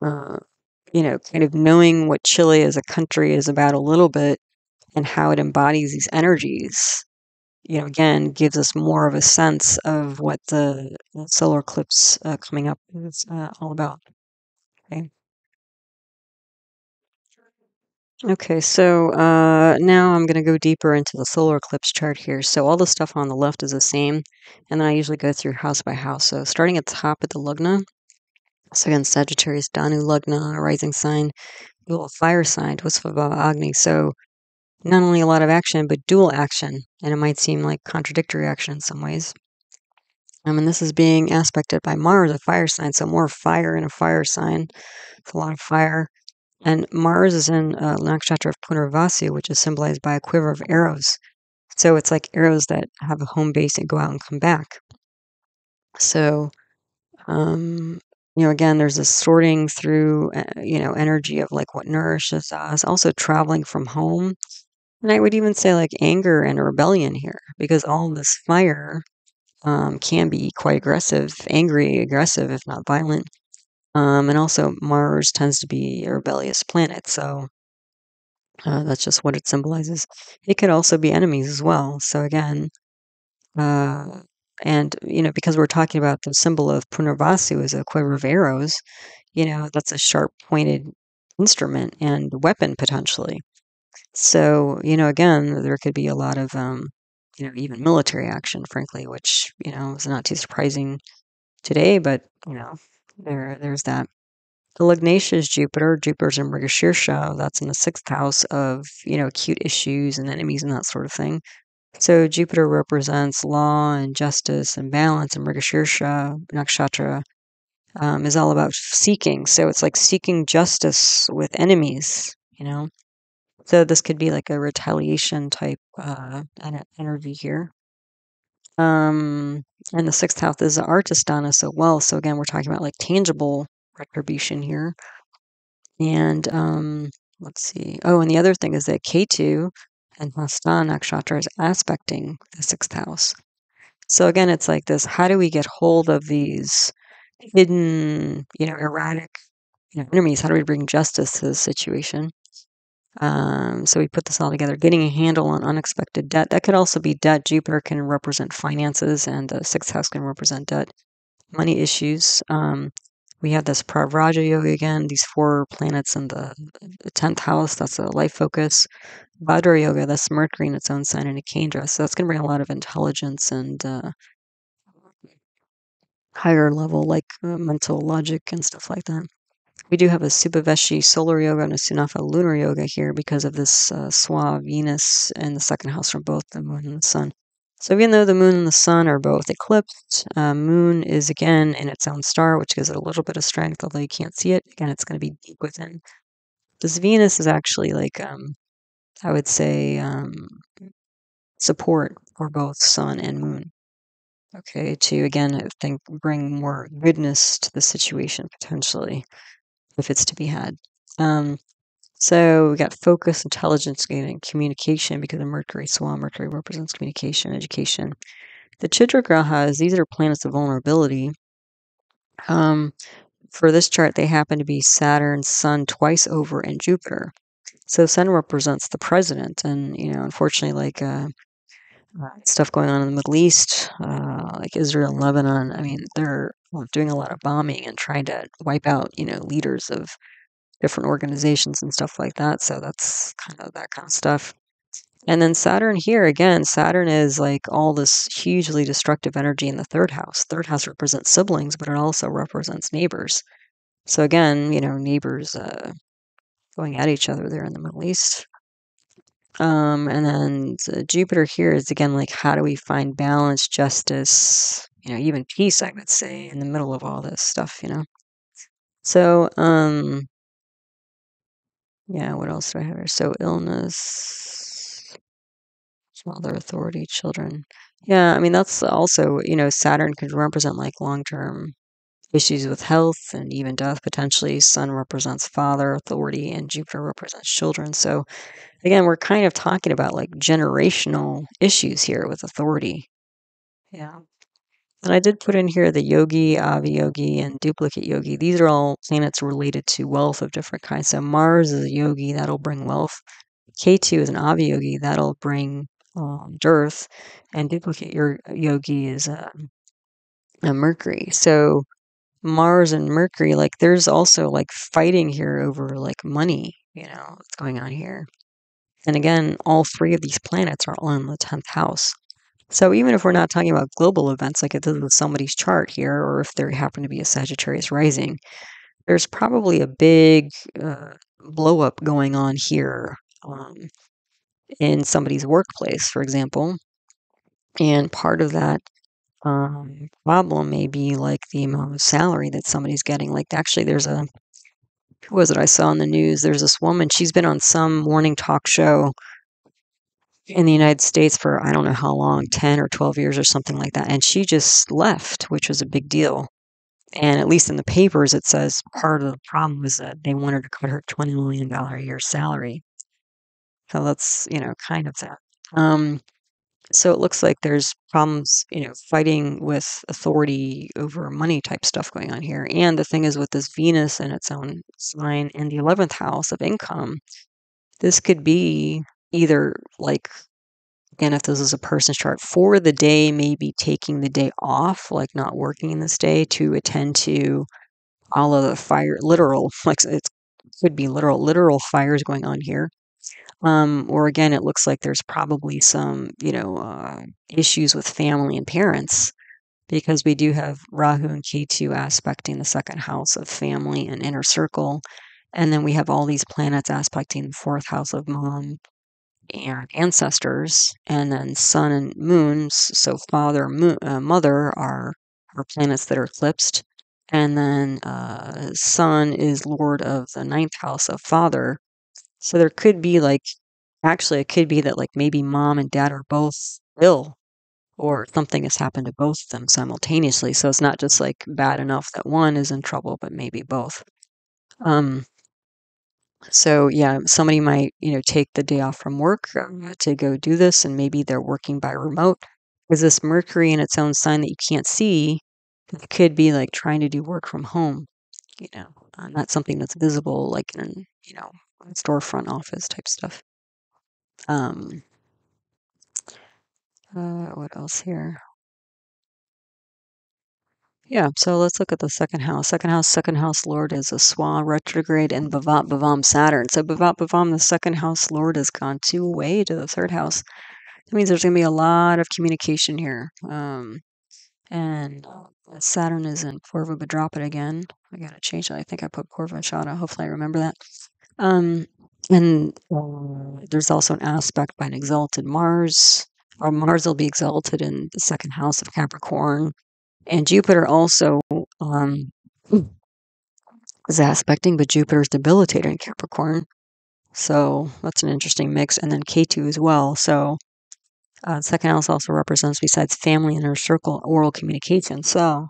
kind of knowing what Chile as a country is about a little bit and how it embodies these energies, again, gives us more of a sense of what the solar eclipse coming up is all about. Okay. Okay, so now I'm going to go deeper into the solar eclipse chart here. So all the stuff on the left is the same, and then I usually go through house by house. So starting at the top at the Lugna, so again, Sagittarius, Danu, Lugna, rising sign, dual fire sign, Twisva Agni. So not only a lot of action, but dual action, and it might seem like contradictory action in some ways. And this is being aspected by Mars, a fire sign, so more fire in a fire sign. It's a lot of fire. And Mars is in nakshatra of Punarvasu, which is symbolized by a quiver of arrows. So it's like arrows that have a home base and go out and come back. So, again, there's a sorting through, energy of like what nourishes us, also traveling from home. And I would even say like anger and rebellion here, because all this fire can be quite aggressive, angry, aggressive, if not violent. And also, Mars tends to be a rebellious planet, so that's just what it symbolizes. It could also be enemies as well. So again, uh, and because we're talking about the symbol of Punarvasu as a quiver of arrows, that's a sharp pointed instrument and weapon potentially. So again, there could be a lot of even military action, frankly, which is not too surprising today, but there's that. The Lugnatia is Jupiter. Jupiter's in Mrigashirsha. That's in the sixth house of acute issues and enemies and that sort of thing. So Jupiter represents law and justice and balance, and Mrigashirsha nakshatra is all about seeking. So it's like seeking justice with enemies. So this could be like a retaliation type energy here. And the sixth house is the artistana, so wealth. So again, we're talking about like tangible retribution here. And let's see. Oh, and the other thing is that Ketu and Hasta nakshatra is aspecting the sixth house. So again, it's like this: how do we get hold of these hidden, erratic, enemies? How do we bring justice to the situation? So we put this all together, getting a handle on unexpected debt. That could also be debt. Jupiter can represent finances, and the sixth house can represent debt, money issues. We have this Pravraja Yoga again, these four planets in the 10th house. That's a life focus. Vajra Yoga, that's Mercury in its own sign in a Kendra. So that's going to bring a lot of intelligence and higher level, like mental logic and stuff like that. We do have a Subhaveshi solar yoga and a Sunafa lunar yoga here because of this Swa Venus in the second house from both the moon and the sun. So even though the moon and the sun are both eclipsed, moon is again in its own star, which gives it a little bit of strength, although you can't see it. Again, it's going to be deep within. This Venus is actually like, I would say, support for both sun and moon. Okay, to again, I think bring more goodness to the situation potentially, if it's to be had. So we got focus, intelligence, and communication because of Mercury. Swan Mercury represents communication, education. The Chitra grahas, these are planets of vulnerability. For this chart, they happen to be Saturn, Sun twice over, and Jupiter. So Sun represents the president, and unfortunately, like stuff going on in the Middle East, like Israel and Lebanon. I mean, they're doing a lot of bombing and trying to wipe out, leaders of different organizations and stuff like that. So that's kind of that kind of stuff. And then Saturn here, again, Saturn is like all this hugely destructive energy in the third house. Third house represents siblings, but it also represents neighbors. So again, neighbors going at each other there in the Middle East. And then Jupiter here is again like, how do we find balance, justice, even peace, I would say, in the middle of all this stuff. So, yeah, what else do I have here? So illness, father, authority, children. Yeah, I mean, that's also, Saturn could represent like long-term issues with health and even death potentially. Sun represents father, authority, and Jupiter represents children. So again, we're kind of talking about like generational issues here with authority. Yeah. And I did put in here the yogi, aviyogi, and duplicate yogi. These are all planets related to wealth of different kinds. So Mars is a yogi, that'll bring wealth. K2 is an aviyogi, that'll bring dearth. And duplicate yogi is a Mercury. So Mars and Mercury, like there's also like fighting here over like money, what's going on here. And again, all three of these planets are all in the 10th house. So even if we're not talking about global events like it does with somebody's chart here, or if there happen to be a Sagittarius rising, there's probably a big blow up going on here in somebody's workplace, for example. And part of that problem may be like the amount of salary that somebody's getting. Like actually, who was it I saw in the news? There's this woman, she's been on some morning talk show in the United States for I don't know how long, 10 or 12 years or something like that. And she just left, which was a big deal. And at least in the papers, it says part of the problem was that they wanted to cut her $20 million a year salary. So that's, kind of that. So it looks like there's problems, fighting with authority over money type stuff going on here. And the thing is with this Venus in its own sign in the 11th house of income, this could be either like, again, if this is a person's chart, for the day, maybe taking the day off, like not working this day to attend to all of the fire, literal, like it could be literal fires going on here. Or again, it looks like there's probably some, issues with family and parents because we do have Rahu and Ketu aspecting the second house of family and inner circle. And then we have all these planets aspecting the fourth house of mom and ancestors, and then sun and moons, so father, mother are planets that are eclipsed, and then sun is lord of the ninth house of father. So there could be like, actually, it could be that like maybe mom and dad are both ill, or something has happened to both of them simultaneously. So it's not just like bad enough that one is in trouble, but maybe both. Um, So yeah, somebody might, take the day off from work to go do this, and maybe they're working by remote. Because this Mercury in its own sign that you can't see, it could be like trying to do work from home, not something that's visible, like in, a storefront office type stuff. Um, what else here? Yeah, so let's look at the second house. Second house lord is a swan retrograde and bhavat bhavam Saturn. So bhavat bhavam, the second house lord, has gone away to the third house. That means there's going to be a lot of communication here. And Saturn is in Purva Bhadrapada again. I got to change that. I think I put Purva Shada. Hopefully I remember that. And there's also an aspect by an exalted Mars. Or Mars will be exalted in the second house of Capricorn. And Jupiter also is aspecting, but Jupiter is debilitated in Capricorn. So that's an interesting mix. And then K2 as well. So second house also represents, besides family and inner circle, oral communication. So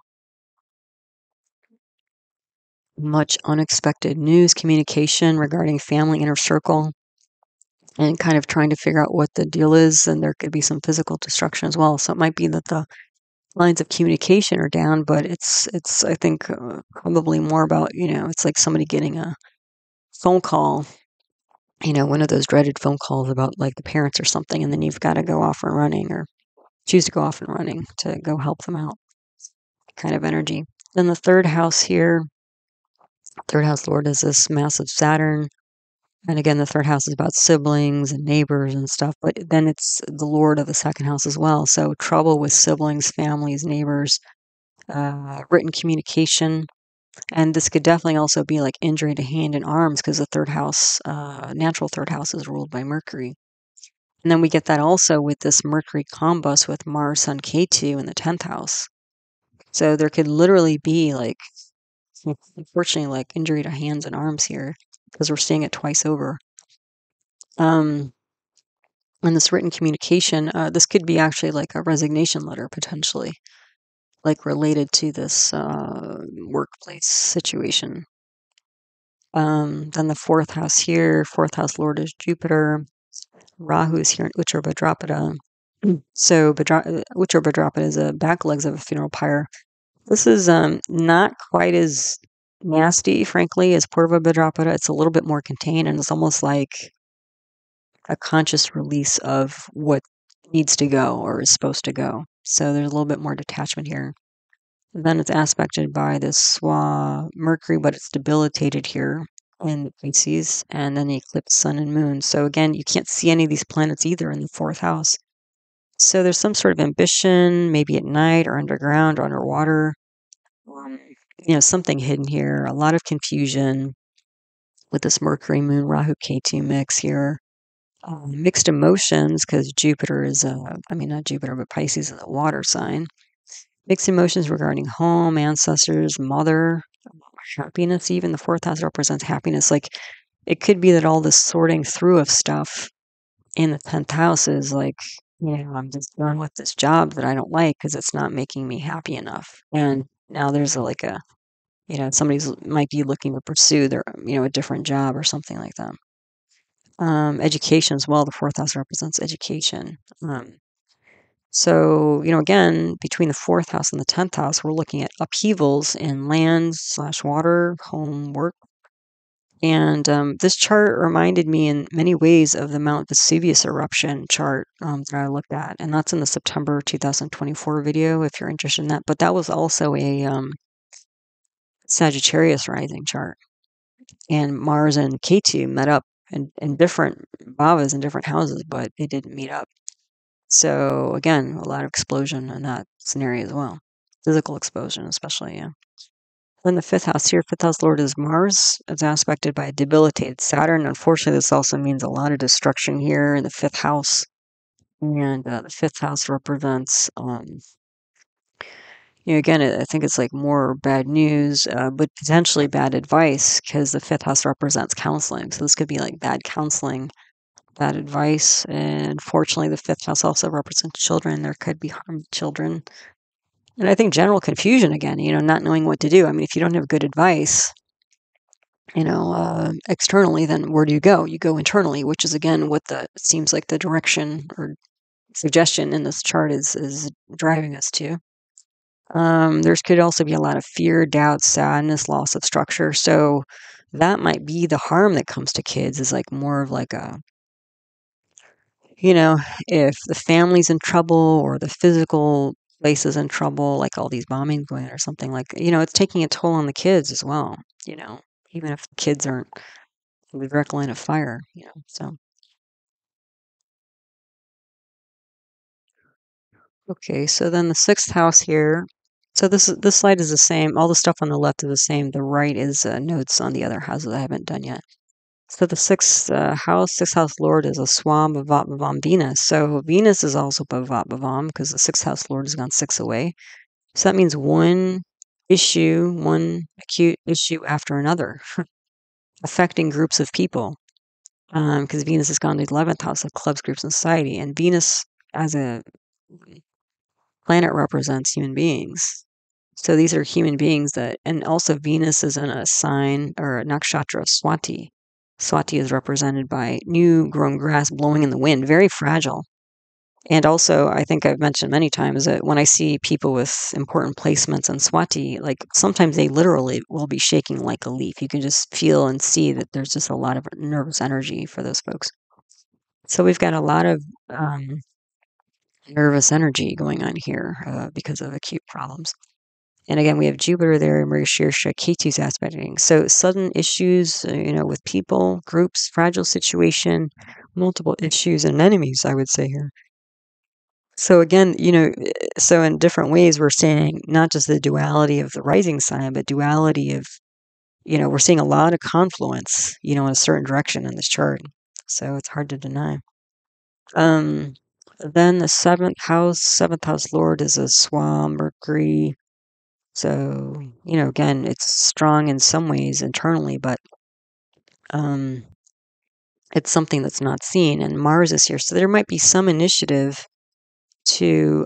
much unexpected news, communication regarding family, inner circle, and kind of trying to figure out what the deal is. And there could be some physical destruction as well. So it might be that the lines of communication are down, but it's I think probably more about, it's like somebody getting a phone call one of those dreaded phone calls about like the parents or something, and then you've got to go off and running or choose to go off and running to go help them out, kind of energy. Then the third house here, third house lord is this massive Saturn. And again, the third house is about siblings and neighbors and stuff, but then it's the lord of the second house as well. So trouble with siblings, families, neighbors, written communication. And this could definitely also be like injury to hand and arms because the third house, natural third house, is ruled by Mercury. And then we get that also with this Mercury combus with Mars, Sun, K2 in the 10th house. So there could literally be like, unfortunately, like injury to hands and arms here because we're seeing it twice over. And this written communication, this could be actually like a resignation letter potentially, like related to this workplace situation. Then the fourth house here, fourth house lord is Jupiter. Rahu is here in Uccha Bhadrapada. So Uccha Bhadrapada is a back legs of a funeral pyre. This is not quite as nasty, frankly, as Purva Bhadrapada. It's a little bit more contained, and it's almost like a conscious release of what needs to go or is supposed to go. So there's a little bit more detachment here. And then it's aspected by this Swa Mercury, but it's debilitated here in the Pisces, and then the eclipse sun and moon. So again, you can't see any of these planets either in the fourth house. So there's some sort of ambition, maybe at night or underground or underwater. Something hidden here. A lot of confusion with this Mercury Moon Rahu Ketu mix here. Mixed emotions because Jupiter is, not Jupiter, but Pisces is a water sign. Mixed emotions regarding home, ancestors, mother, happiness, even. The fourth house represents happiness. Like, it could be that all this sorting through of stuff in the 10th house is like, I'm just done with this job that I don't like because it's not making me happy enough. And now there's somebody's might be looking to pursue their, a different job or something like that. Education as well. The fourth house represents education. So, again, between the fourth house and the 10th house, we're looking at upheavals in land/water, home, work. And this chart reminded me in many ways of the Mount Vesuvius eruption chart that I looked at. And that's in the September 2024 video, if you're interested in that. But that was also a Sagittarius rising chart. And Mars and Ketu met up in different bhavas in different houses, but they didn't meet up. So again, a lot of explosion in that scenario as well. Physical explosion, especially, yeah. Then the fifth house here, fifth house lord is Mars. It's aspected by a debilitated Saturn. Unfortunately, this also means a lot of destruction here in the fifth house. And the fifth house represents, again, I think it's like more bad news, but potentially bad advice because the fifth house represents counseling. So this could be like bad counseling, bad advice. And unfortunately, the fifth house also represents children. There could be harm to children. And I think general confusion again, not knowing what to do. I mean, if you don't have good advice, externally, then where do you go? You go internally, which is again what it seems like the direction or suggestion in this chart is driving us to. There could also be a lot of fear, doubt, sadness, loss of structure. So that might be the harm that comes to kids is like more of like a, if the family's in trouble or the physical place is in trouble, like all these bombings going on or something like, it's taking a toll on the kids as well, even if the kids aren't in the direct line of fire, so. Okay, so then the sixth house here. So this slide is the same. All the stuff on the left is the same. The right is notes on the other houses I haven't done yet. So the sixth house lord is a Swam Bhavat Bhavam Venus. So Venus is also Bhavat Bhavam because the sixth house lord has gone 6 away. So that means one acute issue after another, affecting groups of people. Because Venus has gone to the 11th house of clubs, groups, and society. And Venus as a planet represents human beings. So these are human beings and also Venus is in a sign or a nakshatra of Swati. Swati is represented by new grown grass blowing in the wind, very fragile. And also, I think I've mentioned many times that when I see people with important placements in Swati, like sometimes they literally will be shaking like a leaf. You can just feel and see that there's just a lot of nervous energy for those folks. So we've got a lot of nervous energy going on here because of acute problems. And again, we have Jupiter there, Mrigashirsha, Ketu's aspecting. So sudden issues, with people, groups, fragile situation, multiple issues and enemies, I would say here. So again, so in different ways, we're seeing not just the duality of the rising sign, but duality of, we're seeing a lot of confluence, in a certain direction in this chart. So it's hard to deny. Um, then the seventh house lord is a Swa Mercury. So, again, it's strong in some ways internally, but um, it's something that's not seen. And Mars is here. So there might be some initiative to,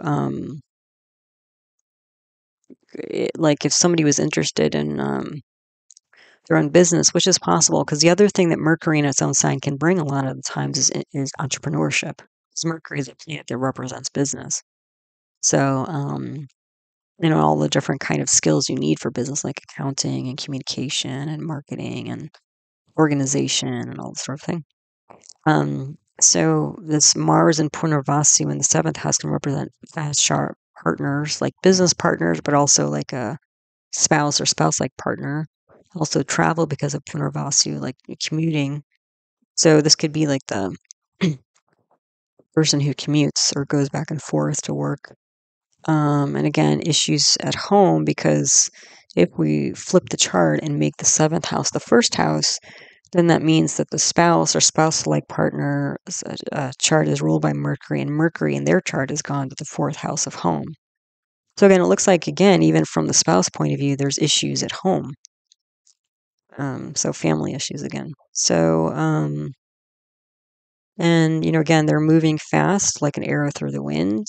like if somebody was interested in their own business, which is possible, because the other thing that Mercury in its own sign can bring a lot of the times is entrepreneurship. Because Mercury is a planet that represents business. So, all the different kind of skills you need for business, like accounting and communication and marketing and organization and all this sort of thing. So this Mars and Punarvasu in the seventh house can represent fast, sharp partners, like business partners, but also like a spouse or spouse-like partner. Also travel because of Punarvasu, like commuting. So this could be like the person who commutes or goes back and forth to work. And again, issues at home, because if we flip the chart and make the seventh house the first house, then that means that the spouse or spouse-like partner chart is ruled by Mercury, and Mercury in their chart has gone to the fourth house of home. So again, it looks like, again, even from the spouse point of view, there's issues at home. So family issues again. So, and, again, they're moving fast like an arrow through the wind,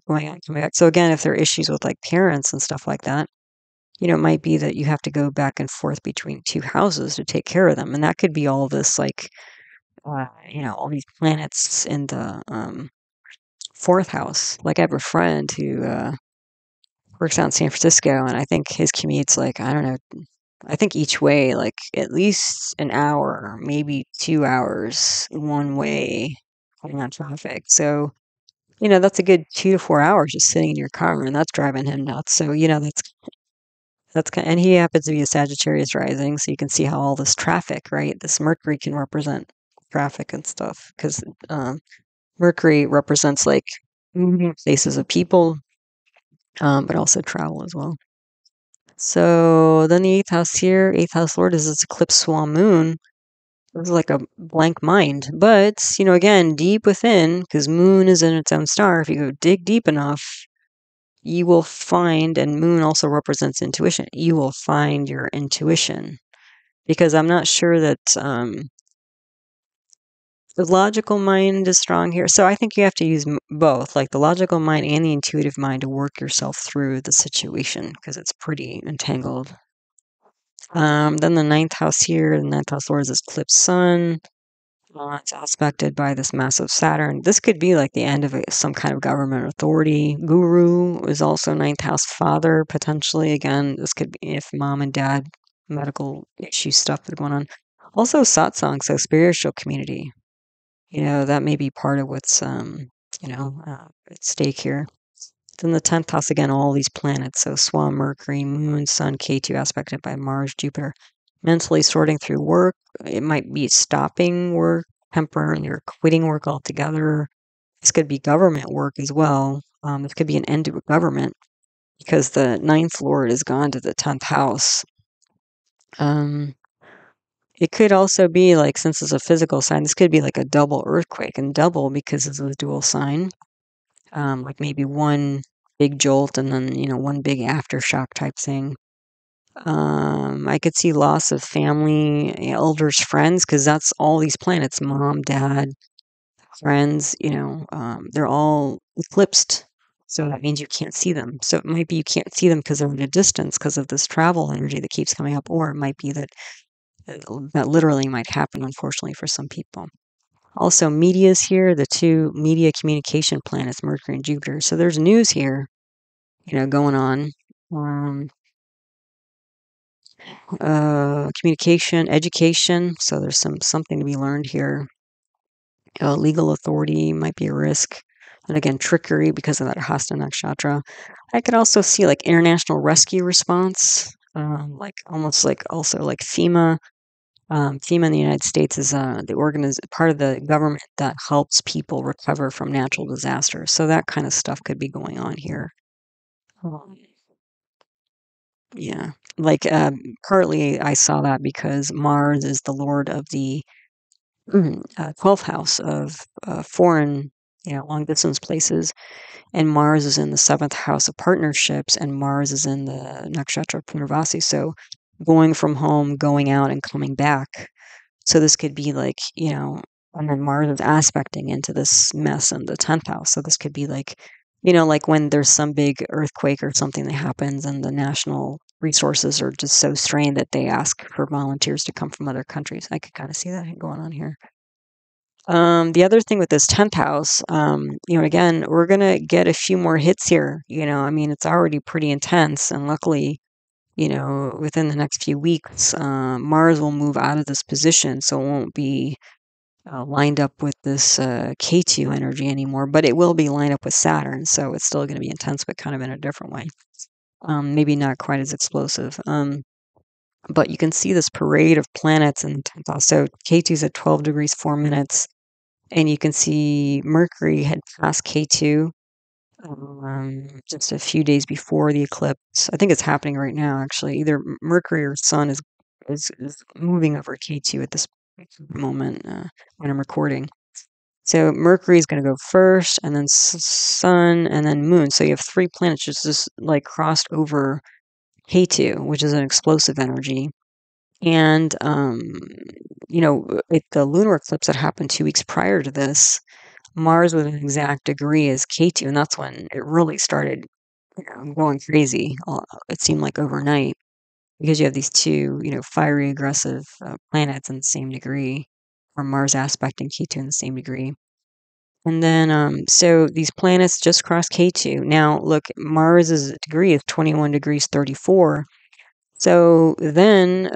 going out, coming back. So again, if there are issues with like parents and stuff like that, it might be that you have to go back and forth between two houses to take care of them. And that could be all this like, all these planets in the fourth house. Like I have a friend who works out in San Francisco, and I think his commute's like, I don't know, I think each way, like at least an hour, maybe 2 hours one way on traffic. So, that's a good 2 to 4 hours just sitting in your car, and that's driving him nuts. So, that's kind, and he happens to be a Sagittarius rising, so you can see how all this traffic, right? This Mercury can represent traffic and stuff, because Mercury represents like places of people, but also travel as well. So then the eighth house here, eighth house lord is this eclipse swan moon. It's like a blank mind. But, again, deep within, because moon is in its own star, if you go dig deep enough, you will find, and moon also represents intuition, you will find your intuition. Because I'm not sure that the logical mind is strong here. So I think you have to use both, like the logical mind and the intuitive mind, to work yourself through the situation, because it's pretty entangled. Then the ninth house here, the ninth house lord is this eclipse sun. It's aspected by this massive Saturn. This could be like the end of some kind of government authority. Guru is also ninth house father, potentially. Again, this could be if mom and dad medical issue stuff is going on. Also satsang, so spiritual community. That may be part of what's at stake here. Then the 10th house, again, all these planets. So Swan, Mercury, Moon, Sun, K2 aspected by Mars, Jupiter. Mentally sorting through work. It might be stopping work temporarily or quitting work altogether. This could be government work as well. This could be an end to a government, because the ninth lord has gone to the 10th house. It could also be like, since it's a physical sign, this could be like a double earthquake, and double because it's a dual sign. Like maybe one big jolt and then, one big aftershock type thing. I could see loss of family, elders, friends, because that's all these planets, mom, dad, friends, they're all eclipsed. So that means you can't see them. So it might be you can't see them because they're at a distance because of this travel energy that keeps coming up, or it might be that that literally might happen, unfortunately, for some people. Also, media is here, the two media communication planets, Mercury and Jupiter. So there's news here, going on. Um, Communication, education. So there's something to be learned here. Legal authority might be a risk. And again, trickery because of that Hasta nakshatra. I could also see like international rescue response, like almost like also like FEMA. FEMA in the United States is part of the government that helps people recover from natural disasters. So that kind of stuff could be going on here. Um, yeah, like partly I saw that because Mars is the lord of the 12th house of foreign, long distance places, and Mars is in the seventh house of partnerships, and Mars is in the nakshatra Punarvasi. So going from home, going out, and coming back. So this could be like, and then Mars is aspecting into this mess in the 10th house. So this could be like, like when there's some big earthquake or something that happens and the national resources are just so strained that they ask for volunteers to come from other countries. I could kind of see that going on here. The other thing with this 10th house, again, we're going to get a few more hits here. I mean, it's already pretty intense. And luckily, within the next few weeks, Mars will move out of this position. So it won't be lined up with this K2 energy anymore, but it will be lined up with Saturn. So it's still going to be intense, but kind of in a different way. Maybe not quite as explosive. But you can see this parade of planets in the 10th house. So K2 is at 12 degrees, 4 minutes. And you can see Mercury had passed K2 just a few days before the eclipse. I think it's happening right now, actually. Either Mercury or Sun is moving over K2 at this moment when I'm recording. So Mercury is going to go first, and then Sun, and then Moon. So you have three planets just like crossed over K2, which is an explosive energy. And the lunar eclipse that happened 2 weeks prior to this, Mars was an exact degree as K2, and that's when it really started going crazy. It seemed like overnight because you have these two, fiery, aggressive planets in the same degree, or Mars aspecting K2 in the same degree. And then, so these planets just crossed K2. Now, look, Mars's degree is 21 degrees 34. So then,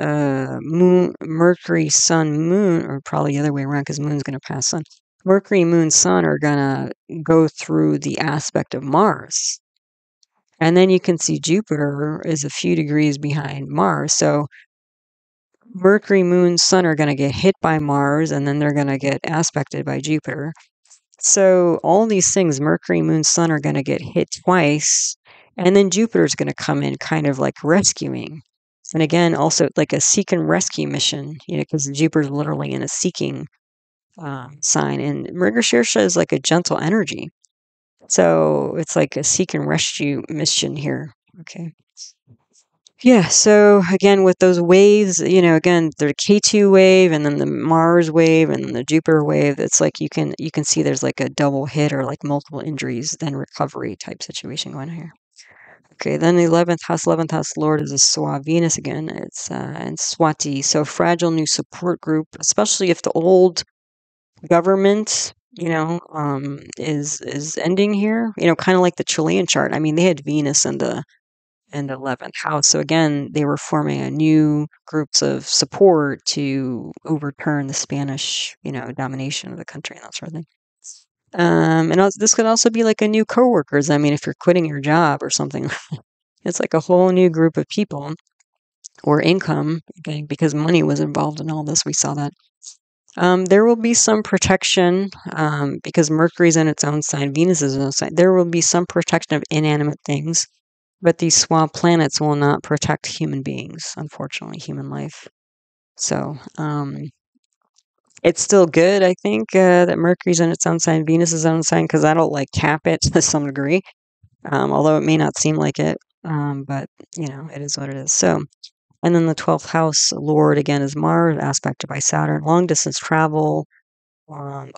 Mercury, Sun, Moon, or probably the other way around because Moon's going to pass Sun. Mercury, Moon, Sun are going to go through the aspect of Mars. And then you can see Jupiter is a few degrees behind Mars. So Mercury, Moon, Sun are going to get hit by Mars, and then they're going to get aspected by Jupiter. So all these things, Mercury, Moon, Sun, are going to get hit twice. And then Jupiter's going to come in kind of like rescuing. And again, also like a seek and rescue mission, because Jupiter's literally in a seeking sign. And Mrigashirsha is like a gentle energy. So it's like a seek and rescue mission here. Okay. Yeah, so again, with those waves, again, the K2 wave and then the Mars wave and the Jupiter wave, it's like you can see there's like a double hit or like multiple injuries, then recovery type situation going on here. Okay, then the 11th house Lord is a Swa Venus again. It's in Swati. So fragile new support group, especially if the old government, is ending here, kind of like the Chilean chart. I mean, they had Venus in the 11th house. So again, they were forming a new groups of support to overturn the Spanish, domination of the country and that sort of thing. This could also be like a new coworkers. I mean, if you're quitting your job or something, it's like a whole new group of people or income, okay, because money was involved in all this. We saw that. There will be some protection because Mercury's in its own sign, Venus is in its own sign. There will be some protection of inanimate things, but these swab planets will not protect human beings, unfortunately, human life. So it's still good, I think, that Mercury's in its own sign, Venus is in its own sign, because that'll like cap it to some degree, although it may not seem like it. But it is what it is. So. And then the 12th house Lord, again, is Mars, aspected by Saturn. Long distance travel,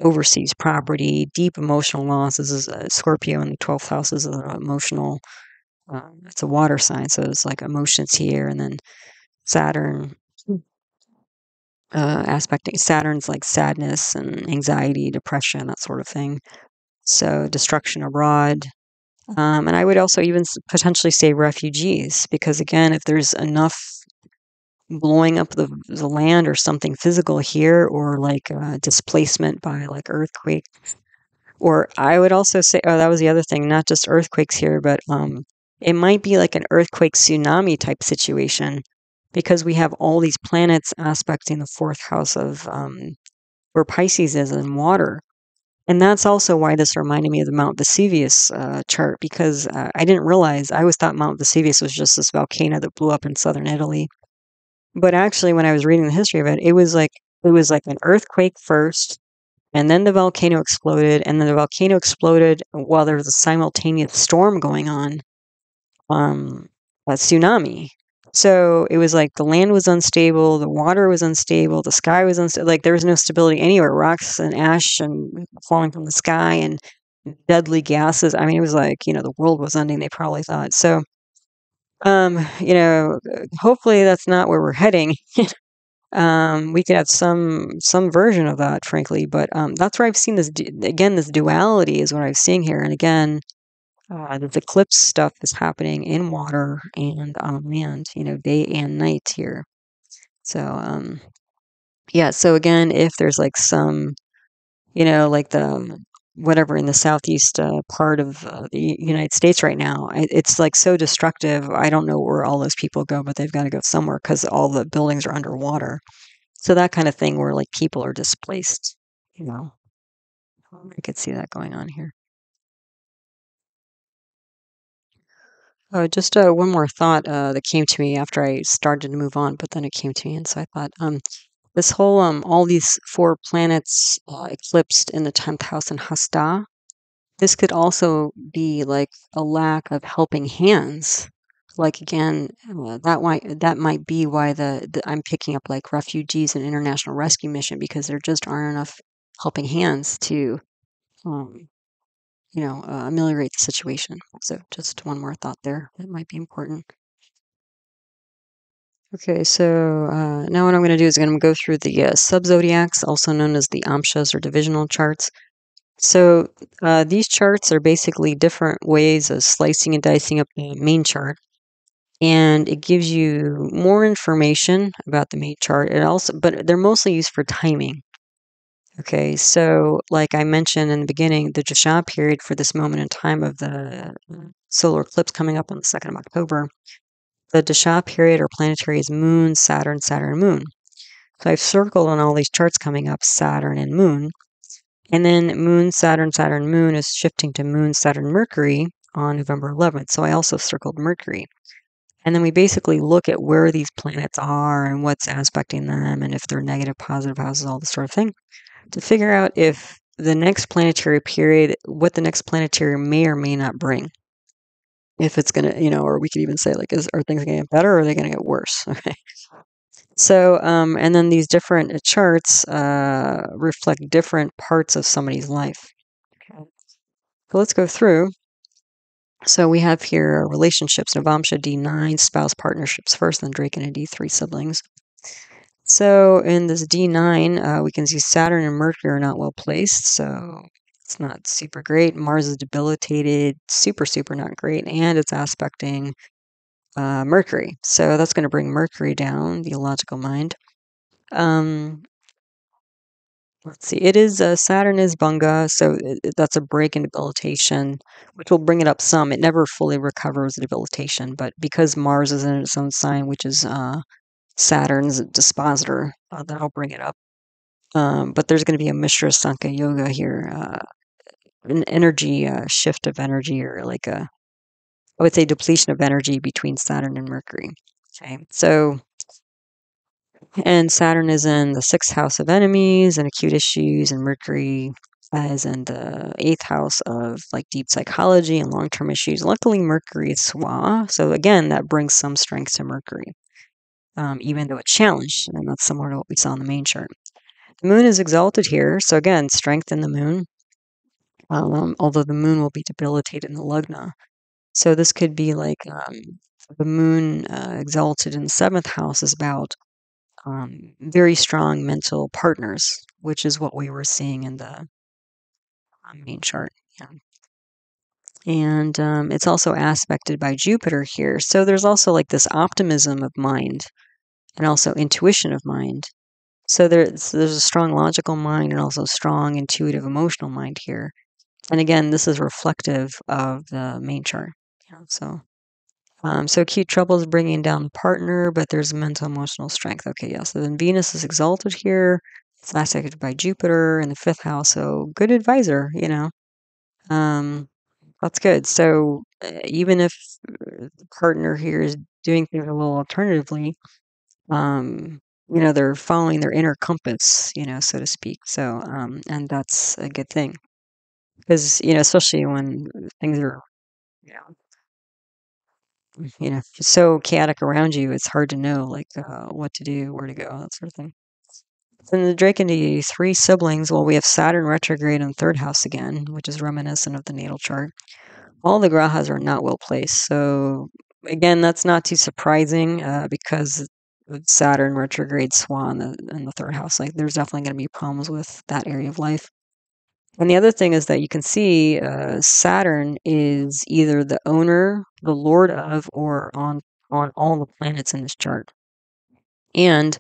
overseas property, deep emotional loss. This is Scorpio in the 12th house is an emotional, it's a water sign. So it's like emotions here. And then Saturn aspecting. Saturn's like sadness and anxiety, depression, that sort of thing. So destruction abroad. And I would also even potentially say refugees, because again, if there's enough blowing up the land or something physical here, or like displacement by like earthquake, or I would also say, oh, that was the other thing, not just earthquakes here, but it might be like an earthquake tsunami type situation, because we have all these planets aspecting the fourth house of where Pisces is in water. And that's also why this reminded me of the Mount Vesuvius chart, because I didn't realize, I always thought Mount Vesuvius was just this volcano that blew up in southern Italy. But actually, when I was reading the history of it, it was like an earthquake first, and then the volcano exploded, and then the volcano exploded while there was a simultaneous storm going on, um, a tsunami. So it was like the land was unstable, the water was unstable, the sky was unstable. Like there was no stability anywhere. Rocks and ash and falling from the sky and deadly gases. I mean, it was like, the world was ending, they probably thought. So, hopefully that's not where we're heading. We could have some version of that, frankly, but that's where I've seen this again. This duality is what I'm seeing here, and again, this eclipse stuff is happening in water and on land, day and night here. So, yeah. So again, if there's like some, like the whatever in the southeast part of the United States right now, it's like so destructive. I don't know where all those people go, but they've got to go somewhere because all the buildings are underwater. So that kind of thing where like people are displaced, you know. I could see that going on here. Just one more thought that came to me after I started to move on, but then it came to me, and so I thought, this whole all these four planets eclipsed in the 10th house in Hasta. This could also be like a lack of helping hands. Like again, that might be why I'm picking up like refugees and international rescue mission, because there just aren't enough helping hands to um, ameliorate the situation. So just one more thought there that might be important. Okay, so now what I'm going to do is I'm going to go through the sub-zodiacs, also known as the amshas or divisional charts. So these charts are basically different ways of slicing and dicing up the main chart, and it gives you more information about the main chart. But they're mostly used for timing. Okay, so like I mentioned in the beginning, the Jasha period for this moment in time of the solar eclipse coming up on the 2nd of October, the Dasha period or planetary is Moon, Saturn, Saturn, Moon. So I've circled on all these charts coming up Saturn and Moon. And then Moon, Saturn, Saturn, Moon is shifting to Moon, Saturn, Mercury on November 11th. So I also circled Mercury. And then we basically look at where these planets are and what's aspecting them, and if they're negative, positive houses, all this sort of thing, to figure out if the next planetary period, what the next planetary may or may not bring. If it's going to, or we could even say, like, are things going to get better or are they going to get worse? Okay. So, and then these different charts reflect different parts of somebody's life. Okay. So let's go through. So we have here relationships, Navamsha D9, spouse partnerships first, then Drake and a D3 siblings. So in this D9, we can see Saturn and Mercury are not well placed, so it's not super great. Mars is debilitated, super, super not great, and it's aspecting Mercury. So that's going to bring Mercury down, the illogical mind. Let's see. It is Saturn is bhanga, so that's a break in debilitation, which will bring it up some. It never fully recovers the debilitation, but because Mars is in its own sign, which is Saturn's dispositor, that'll bring it up. But there's going to be a Mishra Sankhya Yoga here, an energy shift of energy, or like I would say depletion of energy between Saturn and Mercury. Okay, so and Saturn is in the 6th house of enemies and acute issues, and Mercury is in the 8th house of like deep psychology and long-term issues. Luckily, Mercury is Swa, so again, that brings some strength to Mercury, even though it's challenged, and that's similar to what we saw in the main chart. The moon is exalted here, so again, strength in the moon, although the moon will be debilitated in the lugna. So this could be like the moon exalted in the 7th house is about very strong mental partners, which is what we were seeing in the main chart. Yeah. And it's also aspected by Jupiter here. So there's also like this optimism of mind and also intuition of mind. So there's a strong logical mind and also strong intuitive emotional mind here. And again, this is reflective of the main chart. Yeah, so acute trouble is bringing down the partner, but there's mental emotional strength. Okay, yeah. So then Venus is exalted here. It's aspected by Jupiter in the fifth house. So good advisor, that's good. So even if the partner here is doing things a little alternatively, they're following their inner compass, so to speak. So, and that's a good thing because, especially when things are, you so chaotic around you, it's hard to know like what to do, where to go, that sort of thing. And the Dracondi three siblings, well, we have Saturn retrograde in third house again, which is reminiscent of the natal chart. All the grahas are not well placed. So again, that's not too surprising because Saturn retrograde swan in the third house. Like there's definitely going to be problems with that area of life. And the other thing is that you can see Saturn is either the owner, the lord of, or on all the planets in this chart. And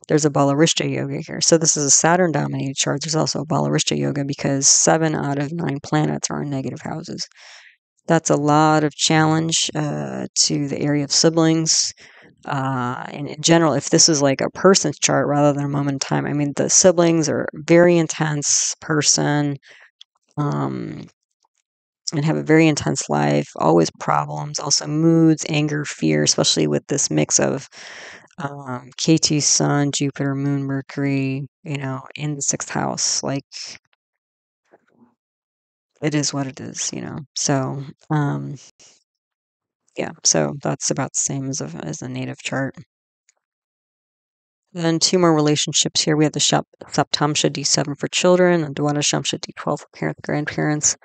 there's a Balarishta yoga here. So this is a Saturn dominated chart. There's also a Balarishta yoga because 7 out of 9 planets are in negative houses. That's a lot of challenge to the area of siblings. And in general, if this is like a person's chart rather than a moment in time, I mean, the siblings are very intense person and have a very intense life, always problems, also moods, anger, fear, especially with this mix of KT, Sun, Jupiter, Moon, Mercury, in the sixth house. Like, it is what it is, So, yeah, so that's about the same as a native chart. Then 2 more relationships here. We have the Saptamsha D7 for children and Dwadashamsha D12 for parents, grandparents.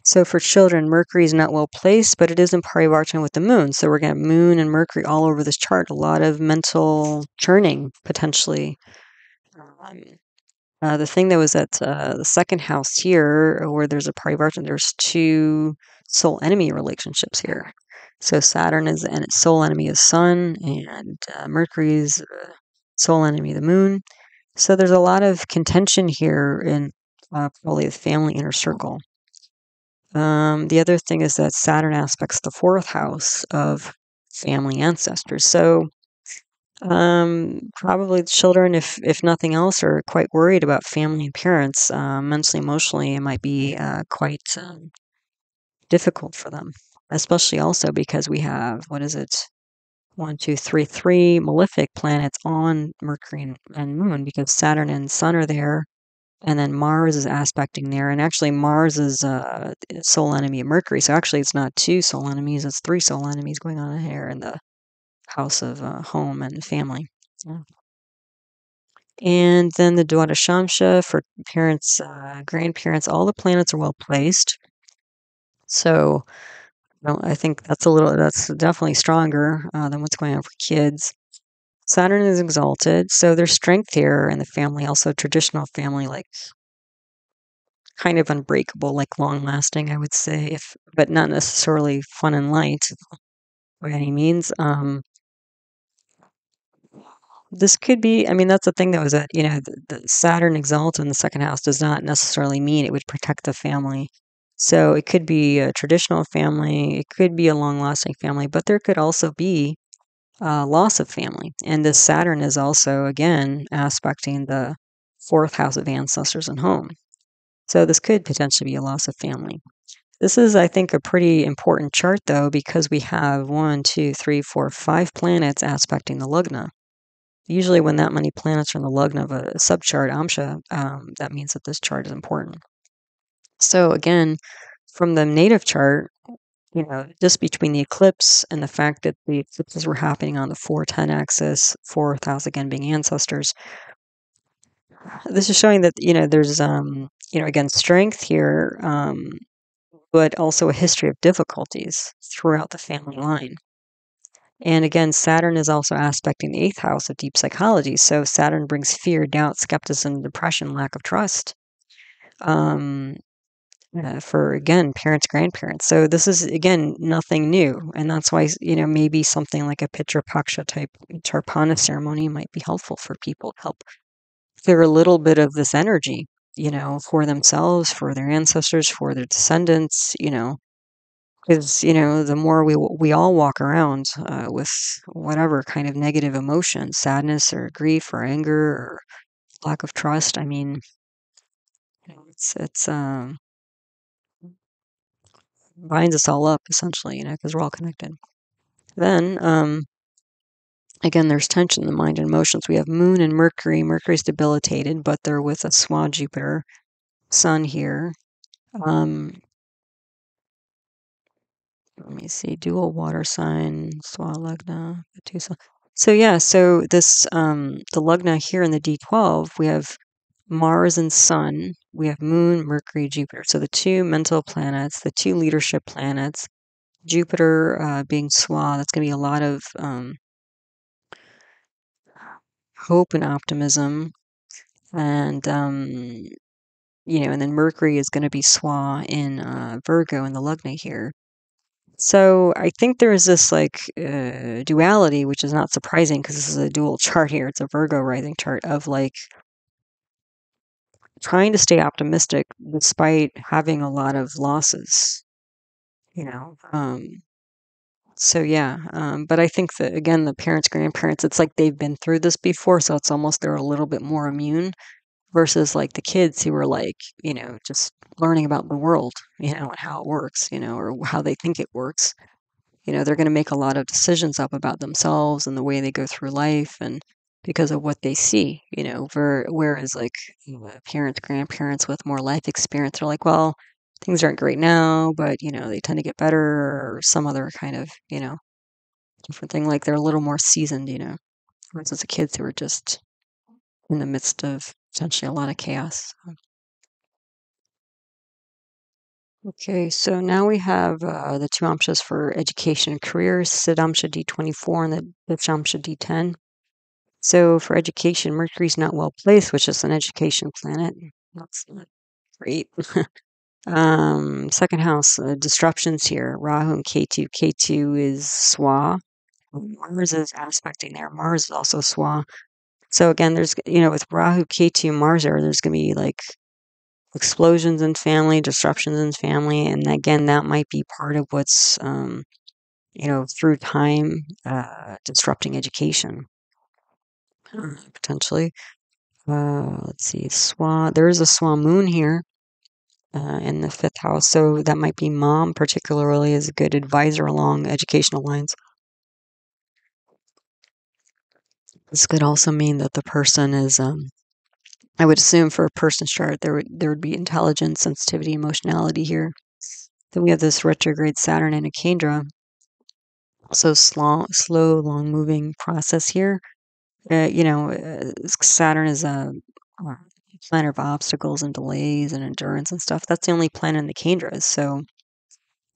So for children, Mercury is not well placed, but it is in parivartana with the moon. So we're going to have moon and Mercury all over this chart. A lot of mental churning, potentially. The thing that was at the second house here, where there's a parivartana, there's 2 soul enemy relationships here. So Saturn is and its soul enemy is Sun, and Mercury is soul enemy the Moon. So there's a lot of contention here in probably the family inner circle. The other thing is that Saturn aspects the fourth house of family ancestors. So probably the children, if nothing else, are quite worried about family and parents. Mentally, emotionally, it might be quite difficult for them, especially also because we have, what is it? 1, 2, 3, 3 malefic planets on Mercury and Moon because Saturn and Sun are there, and then Mars is aspecting there. And actually, Mars is soul enemy of Mercury. So actually, it's not 2 soul enemies; it's 3 soul enemies going on here in the house of home and family. Yeah. And then the Dwadashamsha for parents, grandparents. All the planets are well placed. So I think that's definitely stronger than what's going on for kids. Saturn is exalted, so there's strength here in the family, also traditional family, like kind of unbreakable, like long lasting, I would say, but not necessarily fun and light by any means. This could be, I mean, that's the thing that was that, the Saturn exalted in the second house does not necessarily mean it would protect the family. So it could be a traditional family, it could be a long lasting family, but there could also be loss of family. And this Saturn is also, again, aspecting the fourth house of ancestors and home. So this could potentially be a loss of family. This is, I think, a pretty important chart, though, because we have 1, 2, 3, 4, 5 planets aspecting the Lugna. Usually when that many planets are in the Lugna of a subchart, Amsha, that means that this chart is important. So again, from the native chart, just between the eclipse and the fact that the eclipses were happening on the 410 axis, fourth house again being ancestors, this is showing that, there's, again, strength here, but also a history of difficulties throughout the family line. And again, Saturn is also aspecting the 8th house of deep psychology. So Saturn brings fear, doubt, skepticism, depression, lack of trust. For again, parents, grandparents. So this is again nothing new, and that's why maybe something like a Pitra Paksha type Tarpana ceremony might be helpful for people to help clear a little bit of this energy, for themselves, for their ancestors, for their descendants, because the more we all walk around with whatever kind of negative emotion, sadness or grief or anger or lack of trust. I mean, it's binds us all up essentially, because we're all connected. Then again, there's tension in the mind and emotions. We have Moon and Mercury. Mercury's debilitated, but they're with a Swa Jupiter, Sun here. Let me see, dual water sign, Swa Lagna, the two sun. So yeah, so this the Lagna here in the D12, we have Mars and Sun, we have Moon, Mercury, Jupiter. So the two mental planets, the two leadership planets. Jupiter being Swa, that's going to be a lot of hope and optimism, and and then Mercury is going to be Swa in Virgo in the Lugna here. So I think there is this like duality, which is not surprising because this is a dual chart here. It's a Virgo rising chart of like trying to stay optimistic despite having a lot of losses, you know. So yeah, but I think that again, the parents, grandparents, it's like they've been through this before, so it's almost they're a little bit more immune versus like the kids who are like, just learning about the world, and how it works, or how they think it works. They're going to make a lot of decisions up about themselves and the way they go through life and because of what they see, whereas like parents, grandparents with more life experience are like, well, things aren't great now, but they tend to get better or some other kind of, different thing. Like they're a little more seasoned, versus the kids who are just in the midst of potentially a lot of chaos. Okay, so now we have the two amshas for education and careers, Siddhamsha D24 and the Dichamsha D10. So for education, Mercury's not well placed, which is an education planet. That's not great. Second house, disruptions here. Rahu and Ketu. Ketu is Swa. Mars is aspecting there. Mars is also Swa. So again, there's, with Rahu, Ketu, Mars there, there's going to be like explosions in family, disruptions in family. And again, that might be part of what's, through time, disrupting education, potentially. Let's see, Swa. There is a Swa moon here in the 5th house. So that might be mom, particularly, as a good advisor along educational lines. This could also mean that the person is, I would assume for a person's chart, there would be intelligence, sensitivity, emotionality here. Then we have this retrograde Saturn in a Kendra. So slow, long moving process here. Saturn is a planet of obstacles and delays and endurance and stuff. That's the only planet in the Kendras. So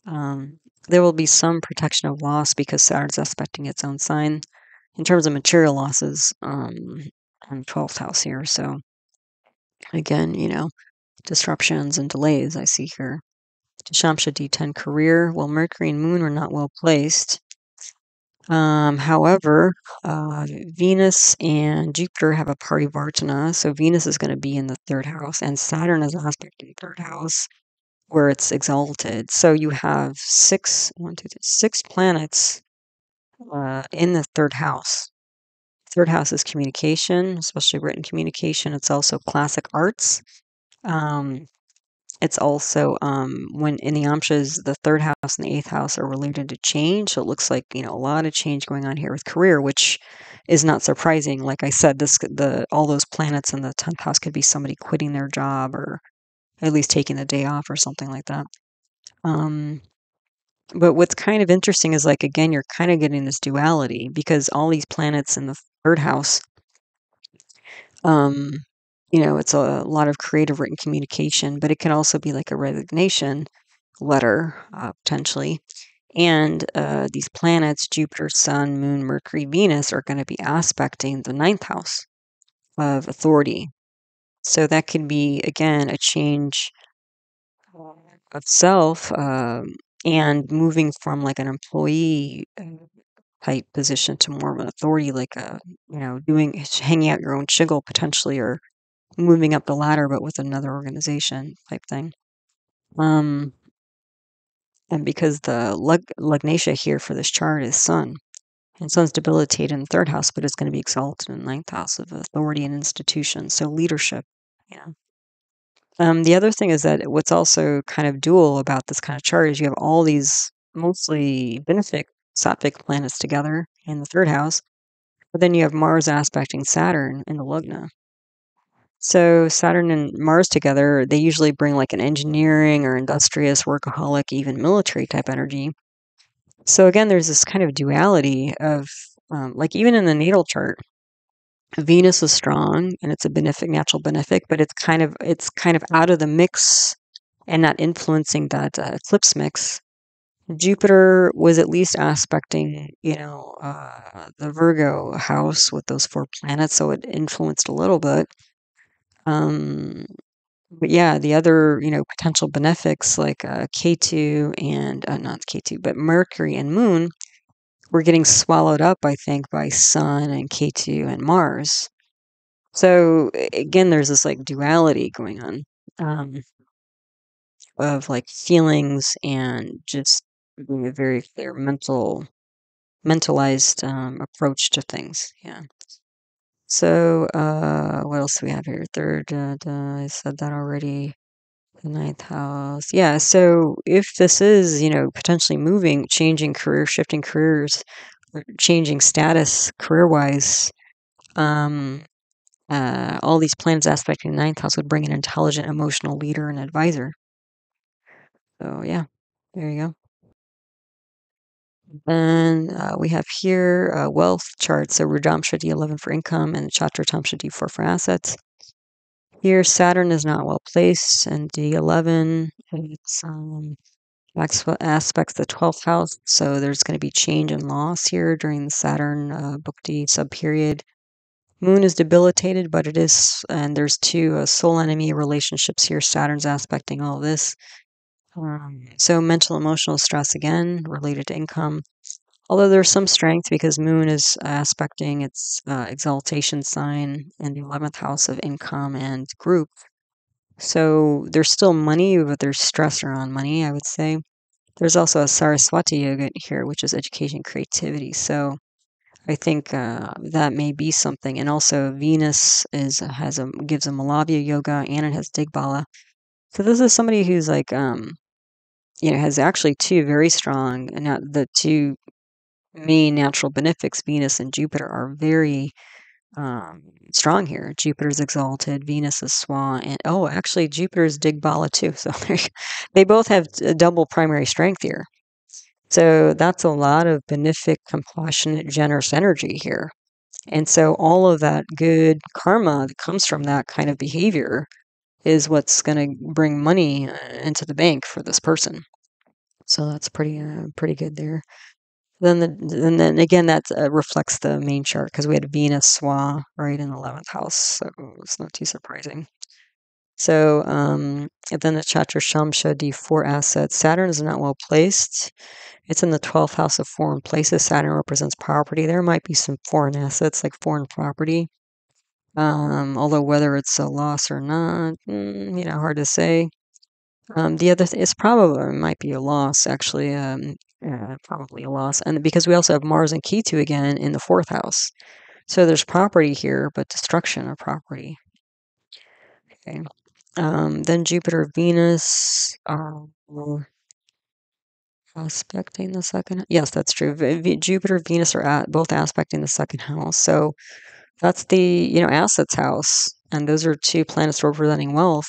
there will be some protection of loss because Saturn's aspecting its own sign in terms of material losses on 12th house here. So again, disruptions and delays I see here. Shamsha D10 career. Well, Mercury and Moon are not well placed. However, Venus and Jupiter have a party Vartana, so Venus is going to be in the 3rd house, and Saturn is aspecting the 3rd house where it's exalted. So you have six planets in the 3rd house. 3rd house is communication, especially written communication. It's also classic arts. It's also when in the amshas, the 3rd house and the 8th house are related to change. So it looks like a lot of change going on here with career, which is not surprising. Like I said, all those planets in the 10th house could be somebody quitting their job or at least taking the day off or something like that. But what's kind of interesting is like again, you're kind of getting this duality because all these planets in the 3rd house, it's a lot of creative written communication, but it can also be like a resignation letter, potentially. And these planets, Jupiter, Sun, Moon, Mercury, Venus, are going to be aspecting the ninth house of authority. So that can be, again, a change of self, and moving from like an employee type position to more of an authority, like hanging out your own chiggle potentially, or moving up the ladder, but with another organization type thing. And because the lugnatia here for this chart is Sun, and Sun's debilitated in the third house, but it's going to be exalted in the ninth house of authority and institution, so leadership. Yeah. The other thing is that what's also kind of dual about this kind of chart is you have all these mostly benefic, sattvic planets together in the third house, but then you have Mars aspecting Saturn in the Lugna. So Saturn and Mars together, they usually bring like an engineering or industrious, workaholic, even military type energy. So again, there's this kind of duality of, like even in the natal chart, Venus is strong and it's a benefic, natural benefic, but it's kind of out of the mix and not influencing that eclipse mix. Jupiter was at least aspecting, the Virgo house with those four planets, so it influenced a little bit. But yeah, the other, potential benefics like K2 and not K2, but Mercury and Moon were getting swallowed up, I think, by Sun and K2 and Mars. So again, there's this like duality going on, um, of like feelings and just being a very clear mentalized approach to things. Yeah. So what else do we have here? Third, I said that already. The ninth house. Yeah. So if this is, potentially moving, changing career, shifting careers, or changing status career wise, um, all these planets aspecting the ninth house would bring an intelligent, emotional leader and advisor. So yeah, there you go. And we have here a wealth chart. So Rudamsha D11 for income and Chatra Tamsha D4 for assets. Here, Saturn is not well placed, and D11, it's aspects the 12th house. So there's going to be change and loss here during the Saturn Bhukti sub period. Moon is debilitated, but it is, and there's two soul enemy relationships here. Saturn's aspecting all this. So mental, emotional stress again related to income. Although there's some strength because Moon is aspecting its exaltation sign in the 11th house of income and group. So there's still money, but there's stress around money, I would say. There's also a Saraswati yoga here, which is education, creativity. So I think that may be something. And also Venus gives a Malavya yoga, and it has Digbala. So this is somebody who's like, has actually two very strong, and the two main natural benefics, Venus and Jupiter, are very strong here. Jupiter's exalted, Venus is Swa, and actually Jupiter's Digbala too. So they both have a double primary strength here. So that's a lot of benefic, compassionate, generous energy here. And so all of that good karma that comes from that kind of behavior is what's going to bring money into the bank for this person. So that's pretty good there. Then again, that reflects the main chart because we had Venus Swa right in the 11th house, so it's not too surprising. So and then the Chatra Shamsha D4 assets. Saturn is not well placed. It's in the 12th house of foreign places. Saturn represents property. There might be some foreign assets like foreign property. Although whether it's a loss or not, hard to say. The other thing is probably it might be a loss, actually. Probably a loss, and because we also have Mars and Ketu again in the 4th house, so there's property here, but destruction of property. Okay. Then Jupiter, Venus, aspecting the second. Yes, that's true. Jupiter, Venus are both aspecting the second house, so that's the assets house, and those are two planets representing wealth.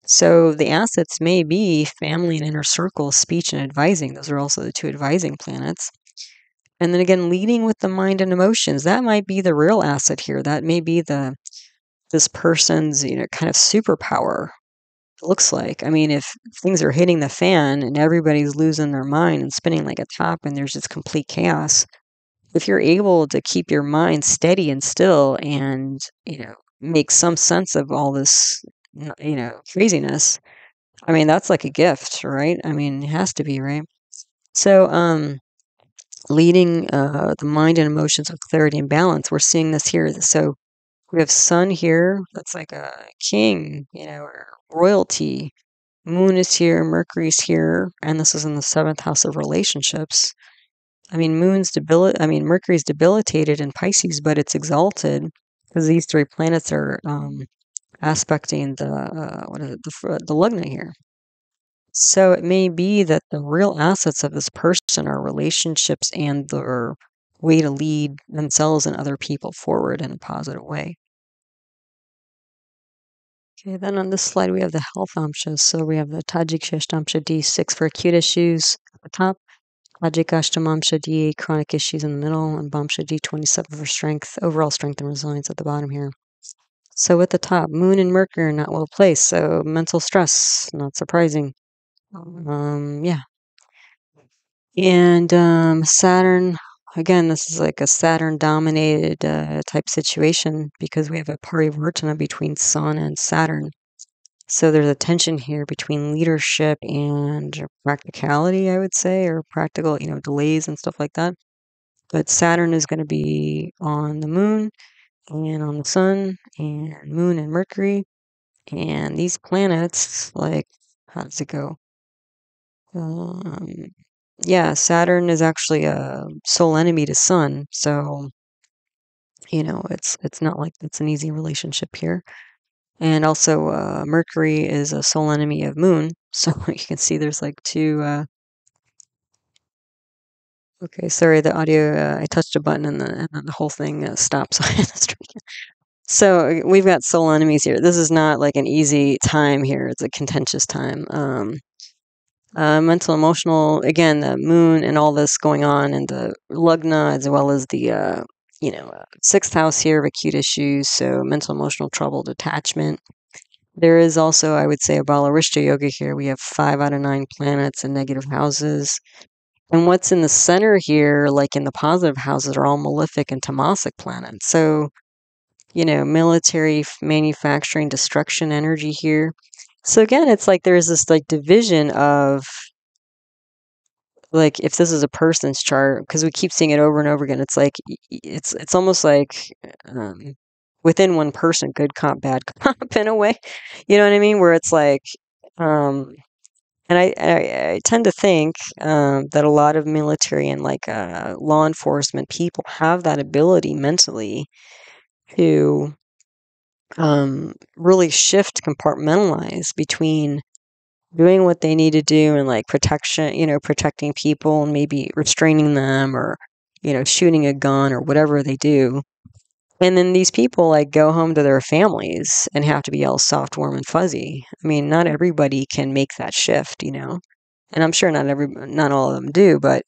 So the assets may be family and inner circle, speech and advising. Those are also the two advising planets. And then again, leading with the mind and emotions. That might be the real asset here. That may be this person's kind of superpower looks like. I mean, if things are hitting the fan and everybody's losing their mind and spinning like a top and there's just complete chaos, if you're able to keep your mind steady and still and, make some sense of all this, craziness, I mean, that's like a gift, right? I mean, it has to be, right? So, leading the mind and emotions with clarity and balance, we're seeing this here. So we have sun here, that's like a king, or royalty. Moon is here, Mercury's here, and this is in the seventh house of relationships. I mean, Mercury's debilitated in Pisces, but it's exalted because these three planets are aspecting the what is it, the lugna here. So it may be that the real assets of this person are relationships and their way to lead themselves and other people forward in a positive way. Okay, then on this slide we have the health amshas. So we have the Tajik Shashtamsha D6 for acute issues at the top, Tajik Ashtamamsha D8 chronic issues in the middle, and Bamsha D27 for strength, overall strength and resilience at the bottom here. So at the top, Moon and Mercury are not well placed, so mental stress, not surprising. Yeah. And Saturn, again, this is like a Saturn dominated type situation because we have a parivartana between Sun and Saturn. So there's a tension here between leadership and practicality, I would say, or practical, delays and stuff like that. But Saturn is going to be on the moon and on the sun and moon and Mercury. And these planets, like, how does it go? Um, yeah, Saturn is actually a soul enemy to Sun, so it's not like it's an easy relationship here. And also, Mercury is a soul enemy of Moon, so you can see there's like two. Okay, sorry, the audio. I touched a button and then the whole thing stopped. So I had to start again. So we've got soul enemies here. This is not like an easy time here. It's a contentious time. Mental, emotional, again, the moon and all this going on, and the lugna, as well as the, sixth house here of acute issues, so mental, emotional trouble, detachment. There is also, I would say, a bala yoga here. We have 5 out of 9 planets in negative houses. And what's in the center here, like in the positive houses, are all malefic and tamasic planets. So, military, manufacturing, destruction energy here. So again, it's like there's this like division of like if this is a person's chart, because we keep seeing it over and over again, it's like it's almost like um, within one person, good cop, bad cop in a way. You know what I mean? Where it's like, um, and I tend to think that a lot of military and like law enforcement people have that ability mentally to really shift, compartmentalize between doing what they need to do and like protection, protecting people and maybe restraining them or, shooting a gun or whatever they do. And then these people like go home to their families and have to be all soft, warm, and fuzzy. I mean, not everybody can make that shift, and I'm sure not all of them do, but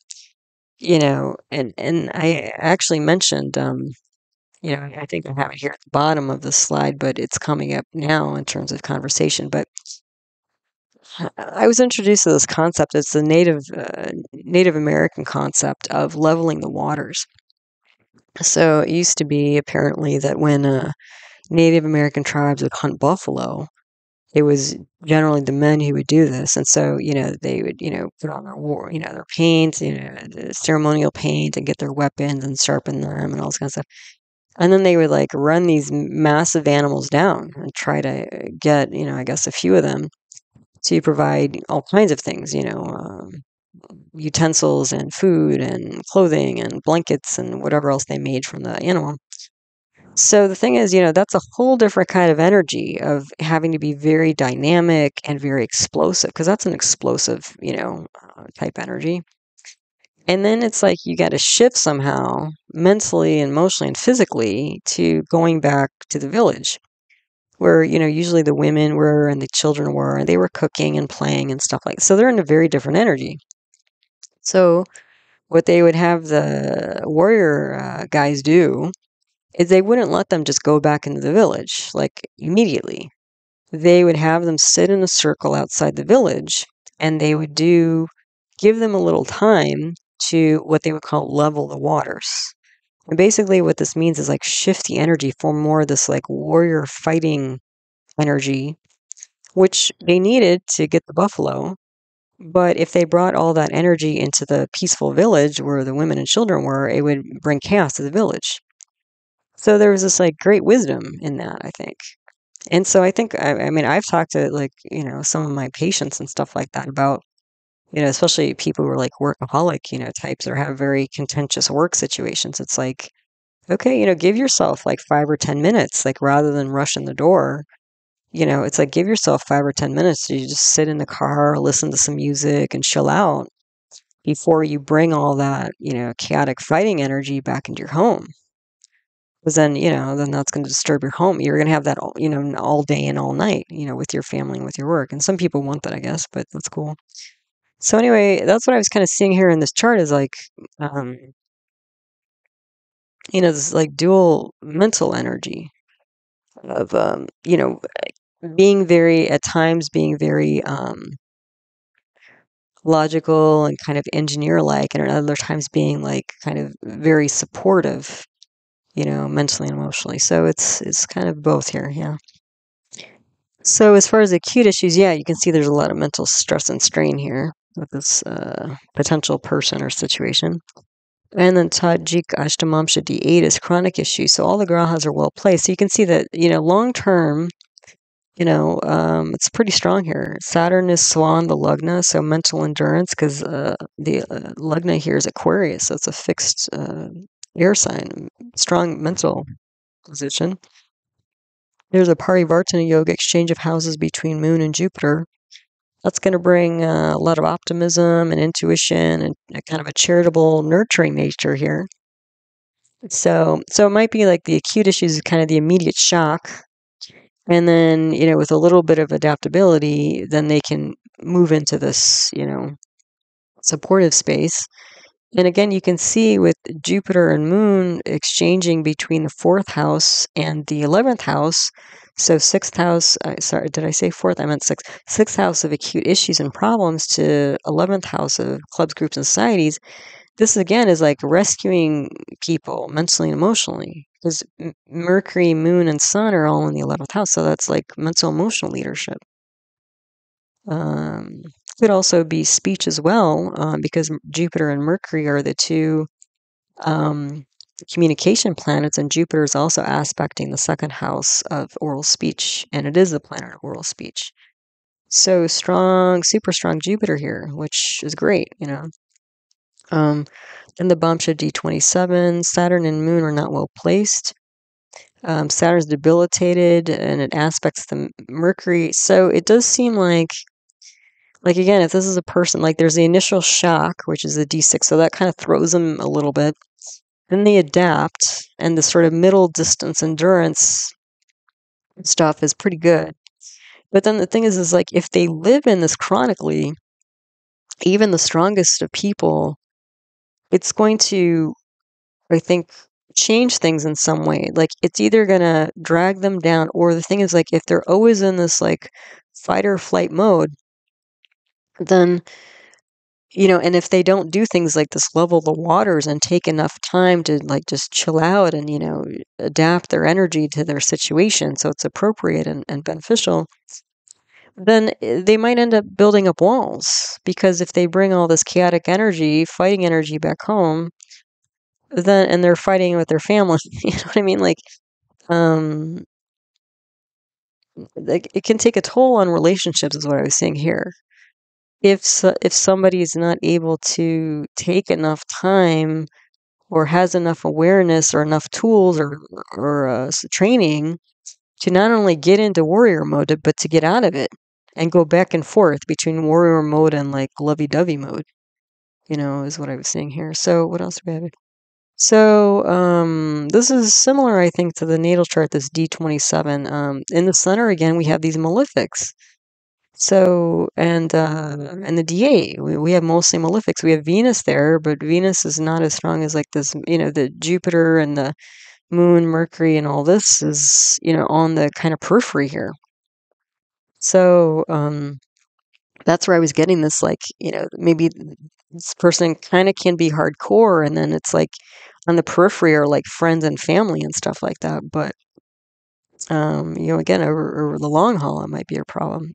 and I actually mentioned, I think I have it here at the bottom of the slide, but it's coming up now in terms of conversation. But I was introduced to this concept. It's the Native American concept of leveling the waters. So it used to be apparently that when Native American tribes would hunt buffalo, it was generally the men who would do this, and so they would put on their their paint, the ceremonial paint, and get their weapons and sharpen them and all this kind of stuff. And then they would like run these massive animals down and try to get I guess a few of them to provide all kinds of things, utensils and food and clothing and blankets and whatever else they made from the animal. So the thing is, that's a whole different kind of energy of having to be very dynamic and very explosive, because that's an explosive, type energy. And then it's like you got to shift somehow mentally and emotionally and physically to going back to the village where, usually the women were and the children were, and they were cooking and playing and stuff like that. So they're in a very different energy. So what they would have the warrior guys do is they wouldn't let them just go back into the village like immediately. they would have them sit in a circle outside the village, and they would give them a little time to what they would call level the waters. And basically what this means is like shift the energy for more of this like warrior fighting energy, which they needed to get the buffalo. But if they brought all that energy into the peaceful village where the women and children were, it would bring chaos to the village. So there was this like great wisdom in that, I think. And so I think, I mean, I've talked to like, some of my patients and stuff like that about, especially people who are like workaholic, types or have very contentious work situations. It's like, okay, give yourself like 5 or 10 minutes, like rather than rush in the door, it's like give yourself 5 or 10 minutes. You just sit in the car, listen to some music and chill out before you bring all that, chaotic fighting energy back into your home. Because then that's going to disturb your home. You're going to have that, all day and all night, with your family and with your work. And some people want that, I guess, but that's cool. So anyway, that's what I was kind of seeing here in this chart is like, um, this like dual mental energy of, at times being very logical and kind of engineer-like, and at other times being like kind of very supportive, mentally and emotionally. So it's kind of both here, yeah. So as far as acute issues, yeah, you can see there's a lot of mental stress and strain here with this potential person or situation. And then Tajik Ashtamamsha D8 is chronic issues. So all the grahas are well placed. So you can see that, long term, it's pretty strong here. Saturn is Swan, the Lugna, so mental endurance, because the Lugna here is Aquarius, so it's a fixed air sign, strong mental position. There's a Parivartana Yoga, exchange of houses between Moon and Jupiter. That's going to bring a lot of optimism and intuition and a kind of a charitable, nurturing nature here. So it might be like the acute issues is kind of the immediate shock. And then, with a little bit of adaptability, then they can move into this, supportive space. And again, you can see with Jupiter and Moon exchanging between the 4th house and the 11th house. So 6th house, sorry, did I say 4th? I meant 6th. 6th house of acute issues and problems to 11th house of clubs, groups, and societies. This again is like rescuing people mentally and emotionally, because Mercury, Moon, and Sun are all in the 11th house. So that's like mental emotional leadership. Could also be speech as well, because Jupiter and Mercury are the two communication planets, and Jupiter is also aspecting the 2nd house of oral speech, and it is the planet of oral speech. So strong, super strong Jupiter here, which is great, Then the Bamsha D27, Saturn and Moon are not well placed. Saturn's debilitated, and it aspects the Mercury. So it does seem like again, if this is a person, like there's the initial shock, which is the D6, so that kind of throws them a little bit. Then they adapt, and the sort of middle distance endurance stuff is pretty good. But then the thing is like if they live in this chronically, even the strongest of people, it's going to, I think, change things in some way. Like it's either going to drag them down, or the thing is like if they're always in this like fight or flight mode, then and if they don't do things like this, level the waters and take enough time to like just chill out and adapt their energy to their situation so it's appropriate and beneficial, then they might end up building up walls, because if they bring all this chaotic energy, fighting energy back home, then and they're fighting with their family, you know what I mean? Like it can take a toll on relationships, is what I was saying here. If somebody is not able to take enough time or has enough awareness or enough tools or training to not only get into warrior mode, but to get out of it and go back and forth between warrior mode and like lovey-dovey mode, is what I was saying here. So what else do we have? So this is similar, I think, to the natal chart, this D27. In the center, again, we have these malefics. So, and the DA, we have mostly malefics. We have Venus there, but Venus is not as strong as like this, the Jupiter and the Moon, Mercury, and all this is, on the kind of periphery here. So that's where I was getting this, like, maybe this person kind of can be hardcore, and then it's like on the periphery are like friends and family and stuff like that. But again, over the long haul, it might be a problem.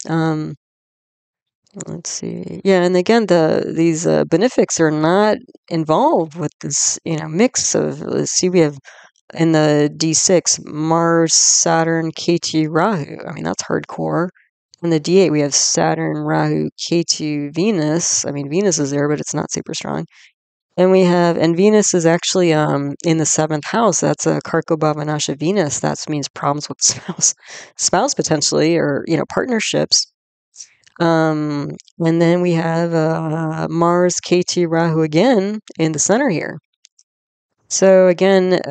Let's see. Yeah, and again, these benefics are not involved with this, mix of. Let's see, we have in the D6 Mars, Saturn, Ketu, Rahu. I mean, that's hardcore. In the D8, we have Saturn, Rahu, Ketu, Venus. I mean, Venus is there, but it's not super strong. And Venus is actually in the seventh house. That's a karako, bhava, nashaya Venus. That means problems with spouse potentially, or partnerships. And then we have Mars, Ketu, Rahu again in the center here. So again,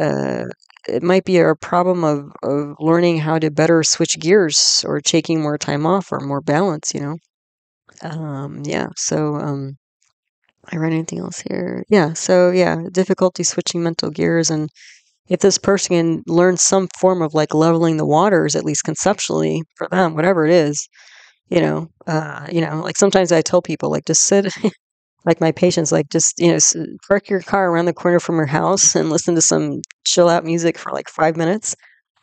it might be a problem of learning how to better switch gears or taking more time off or more balance, Yeah. So I read anything else here? Yeah. So yeah, difficulty switching mental gears, and if this person can learn some form of like leveling the waters, at least conceptually for them, whatever it is, like sometimes I tell people like just sit. Like my patients, like just park your car around the corner from your house and listen to some chill out music for like 5 minutes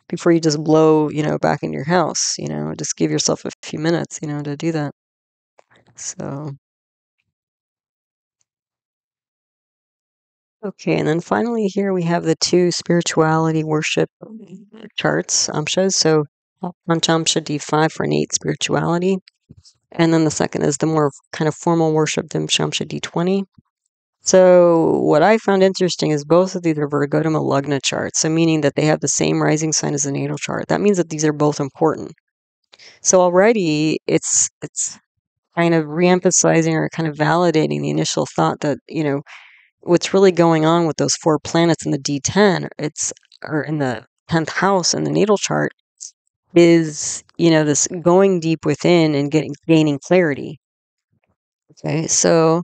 before you just blow back in your house. Just give yourself a few minutes to do that. So okay, and then finally here we have the two spirituality worship charts, amshas. So Panchamsha D5 for innate spirituality, and then the second is the more kind of formal worship, the Shamsha D20. So what I found interesting is both of these are Virgodama Lugna charts, so meaning that they have the same rising sign as the natal chart. That means that these are both important. So already it's kind of reemphasizing or kind of validating the initial thought that, what's really going on with those four planets in the D10, or in the 10th house in the natal chart is, this going deep within and gaining clarity. Okay, so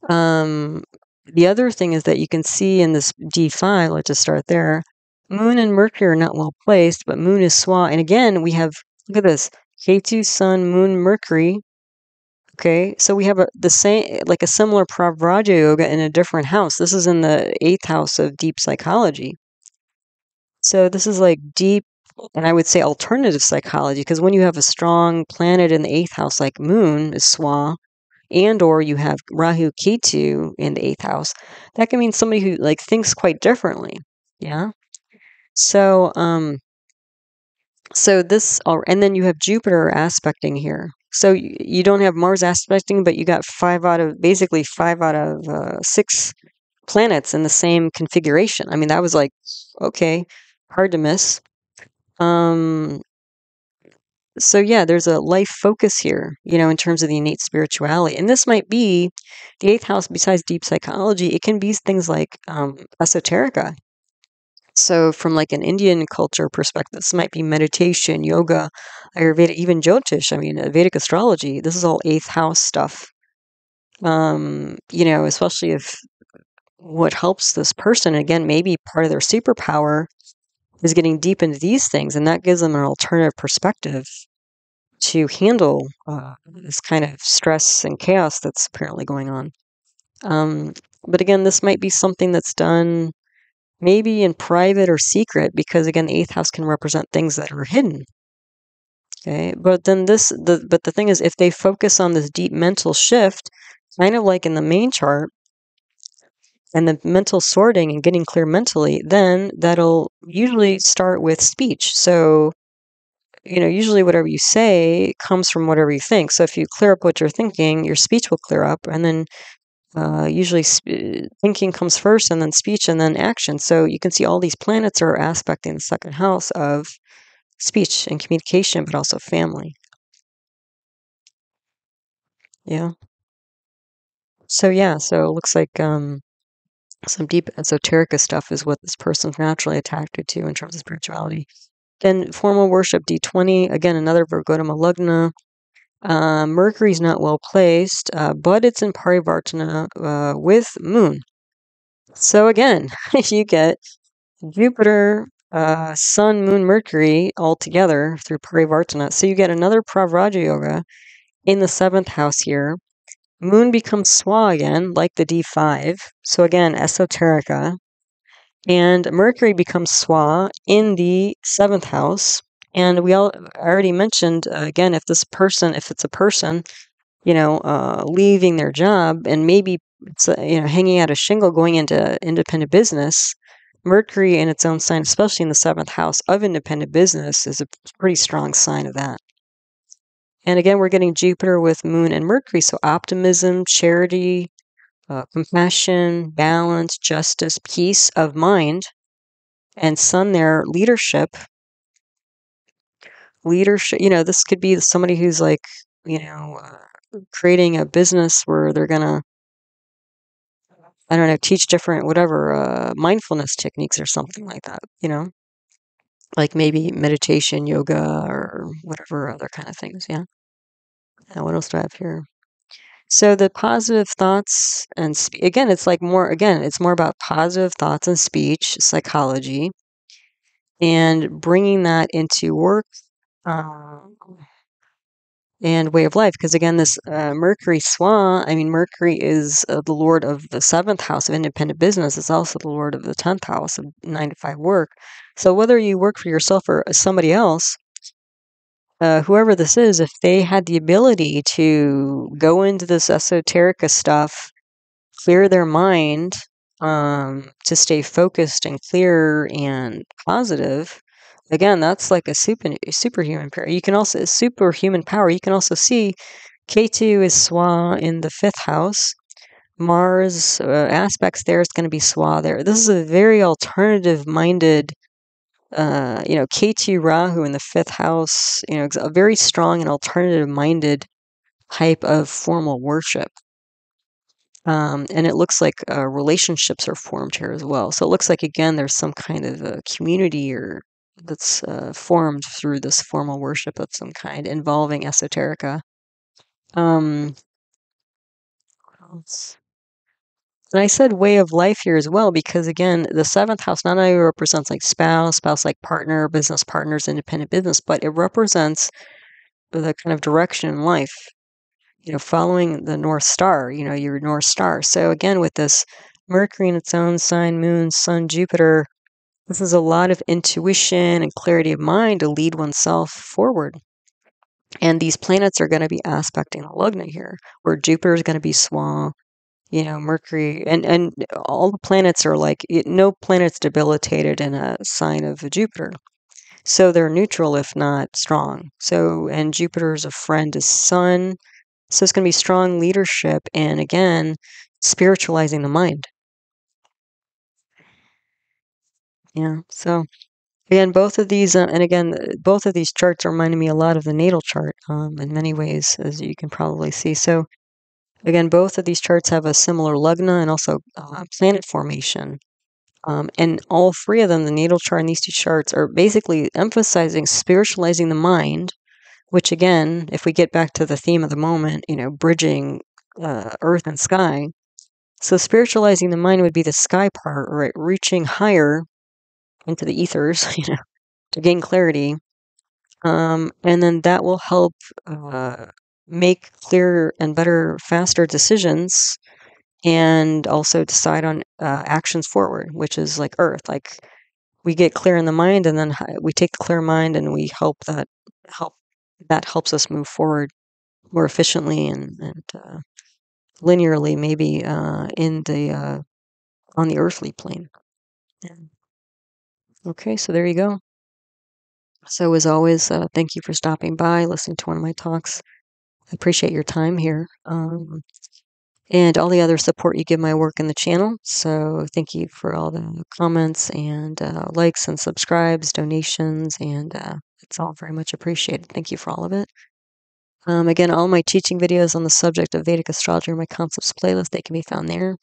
the other thing is that you can see in this D5, let's just start there. Moon and Mercury are not well placed, but Moon is Swa. And again, we have, look at this, Ketu, Sun, Moon, Mercury. Okay, so we have the same, like a similar Pravraja Yoga in a different house. This is in the 8th house of deep psychology. So this is like deep, and I would say alternative psychology, because when you have a strong planet in the 8th house, like Moon is Swa, and or you have Rahu Ketu in the 8th house, that can mean somebody who like thinks quite differently. Yeah. So and then you have Jupiter aspecting here. So you don't have Mars aspecting, but you got basically five out of 6 planets in the same configuration. I mean, that was like, okay, hard to miss. So yeah, there's a life focus here, in terms of the innate spirituality. And this might be the 8th house besides deep psychology. It can be things like esoterica. So from like an Indian culture perspective, this might be meditation, yoga, Ayurveda, even Jyotish. I mean, Vedic astrology. This is all 8th house stuff. Especially if what helps this person, again, maybe part of their superpower is getting deep into these things, and that gives them an alternative perspective to handle this kind of stress and chaos that's apparently going on. But again, this might be something that's done maybe in private or secret, because again, the 8th house can represent things that are hidden. Okay, but then the thing is, if they focus on this deep mental shift, kind of like in the main chart, and the mental sorting and getting clear mentally, then that'll usually start with speech. So usually whatever you say comes from whatever you think. So if you clear up what you're thinking, your speech will clear up. And then usually thinking comes first, and then speech, and then action. So you can see all these planets are aspecting the second house of speech and communication, but also family. Yeah. So yeah, so it looks like some deep esoteric stuff is what this person's naturally attracted to in terms of spirituality. Then formal worship, D20, again, another Virgodama Lugna. Mercury's not well placed, but it's in Parivartana with Moon. So again, you get Jupiter Sun, Moon, Mercury all together through Parivartana. So you get another Pravraja Yoga in the 7th house here. Moon becomes Swa again, like the D5. So again, esoterica. And Mercury becomes Swa in the 7th house. And we already mentioned, again, if it's a person, leaving their job and maybe it's, hanging out a shingle going into independent business, Mercury in its own sign, especially in the 7th house of independent business, is a pretty strong sign of that. And again, we're getting Jupiter with Moon and Mercury, so optimism, charity, compassion, balance, justice, peace of mind, and Sun there, leadership. This could be somebody who's like, creating a business where they're going to, I don't know, teach different, mindfulness techniques or something like that, like maybe meditation, yoga, or whatever other kind of things. Yeah. And what else do I have here? So the positive thoughts and again, it's more about positive thoughts and speech, psychology, and bringing that into work and way of life. Because again, this Mercury Mercury is the lord of the 7th house of independent business. It's also the lord of the 10th house of 9 to 5 work. So whether you work for yourself or somebody else, whoever this is, if they had the ability to go into this esoterica stuff, clear their mind, to stay focused and clear and positive, again, that's like a superhuman power. You can also superhuman power. You can also see Ketu is Swa in the 5th house. Mars aspects there is going to be Swa there. This is a very alternative minded. Ketu Rahu in the 5th house. A very strong and alternative minded type of formal worship. And it looks like relationships are formed here as well. So it looks like, again, there's some kind of a community that's formed through this formal worship of some kind involving esoterica. What else? And I said way of life here as well, because again, the 7th house not only represents like spouse like partner, business partners, independent business, but it represents the kind of direction in life. Following the North Star, your North Star. So again, with this Mercury in its own sign, Moon, Sun, Jupiter, this is a lot of intuition and clarity of mind to lead oneself forward. And these planets are going to be aspecting the Lugna here, where Jupiter is going to be Swa, Mercury, and all the planets are like, no planet's debilitated in a sign of Jupiter. So they're neutral, if not strong. So, and Jupiter is a friend to Sun. So it's going to be strong leadership and, again, spiritualizing the mind. Yeah. So, again, both of these charts are reminding me a lot of the natal chart in many ways, as you can probably see. So, again, both of these charts have a similar lugna and also planet formation. And all three of them, the natal chart and these two charts, are basically emphasizing spiritualizing the mind, which, again, if we get back to the theme of the moment, bridging earth and sky. So spiritualizing the mind would be the sky part, right? Reaching higher into the ethers, to gain clarity. And then that will help make clearer and better, faster decisions, and also decide on actions forward, which is like earth. Like we get clear in the mind, and then we take the clear mind and we that helps us move forward more efficiently and linearly, maybe in the on the earthly plane. Yeah. Okay, so there you go. So as always, thank you for stopping by, listening to one of my talks. I appreciate your time here, and all the other support you give my work in the channel. So thank you for all the comments and likes and subscribes, donations, and it's all very much appreciated. Thank you for all of it. Again, all my teaching videos on the subject of Vedic astrology are my concepts playlist. They can be found there.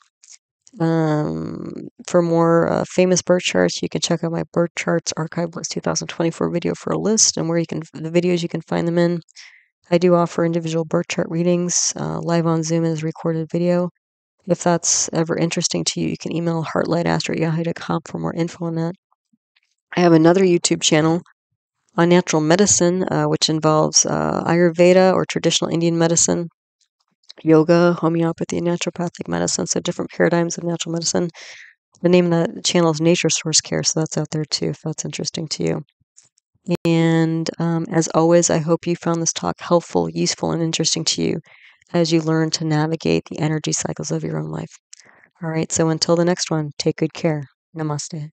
For more famous birth charts, you can check out my birth charts archive list 2024 video for a list and where the videos you can find them in. I do offer individual birth chart readings live on Zoom as recorded video. If that's ever interesting to you, you can email heartlightastro@yahoo.com for more info on that. I have another YouTube channel on natural medicine, which involves Ayurveda or traditional Indian medicine, yoga, homeopathy, and naturopathic medicine, so different paradigms of natural medicine. The name of that channel is Nature Source Care, so that's out there too, if that's interesting to you. And as always, I hope you found this talk helpful, useful, and interesting to you as you learn to navigate the energy cycles of your own life. All right, so until the next one, take good care. Namaste.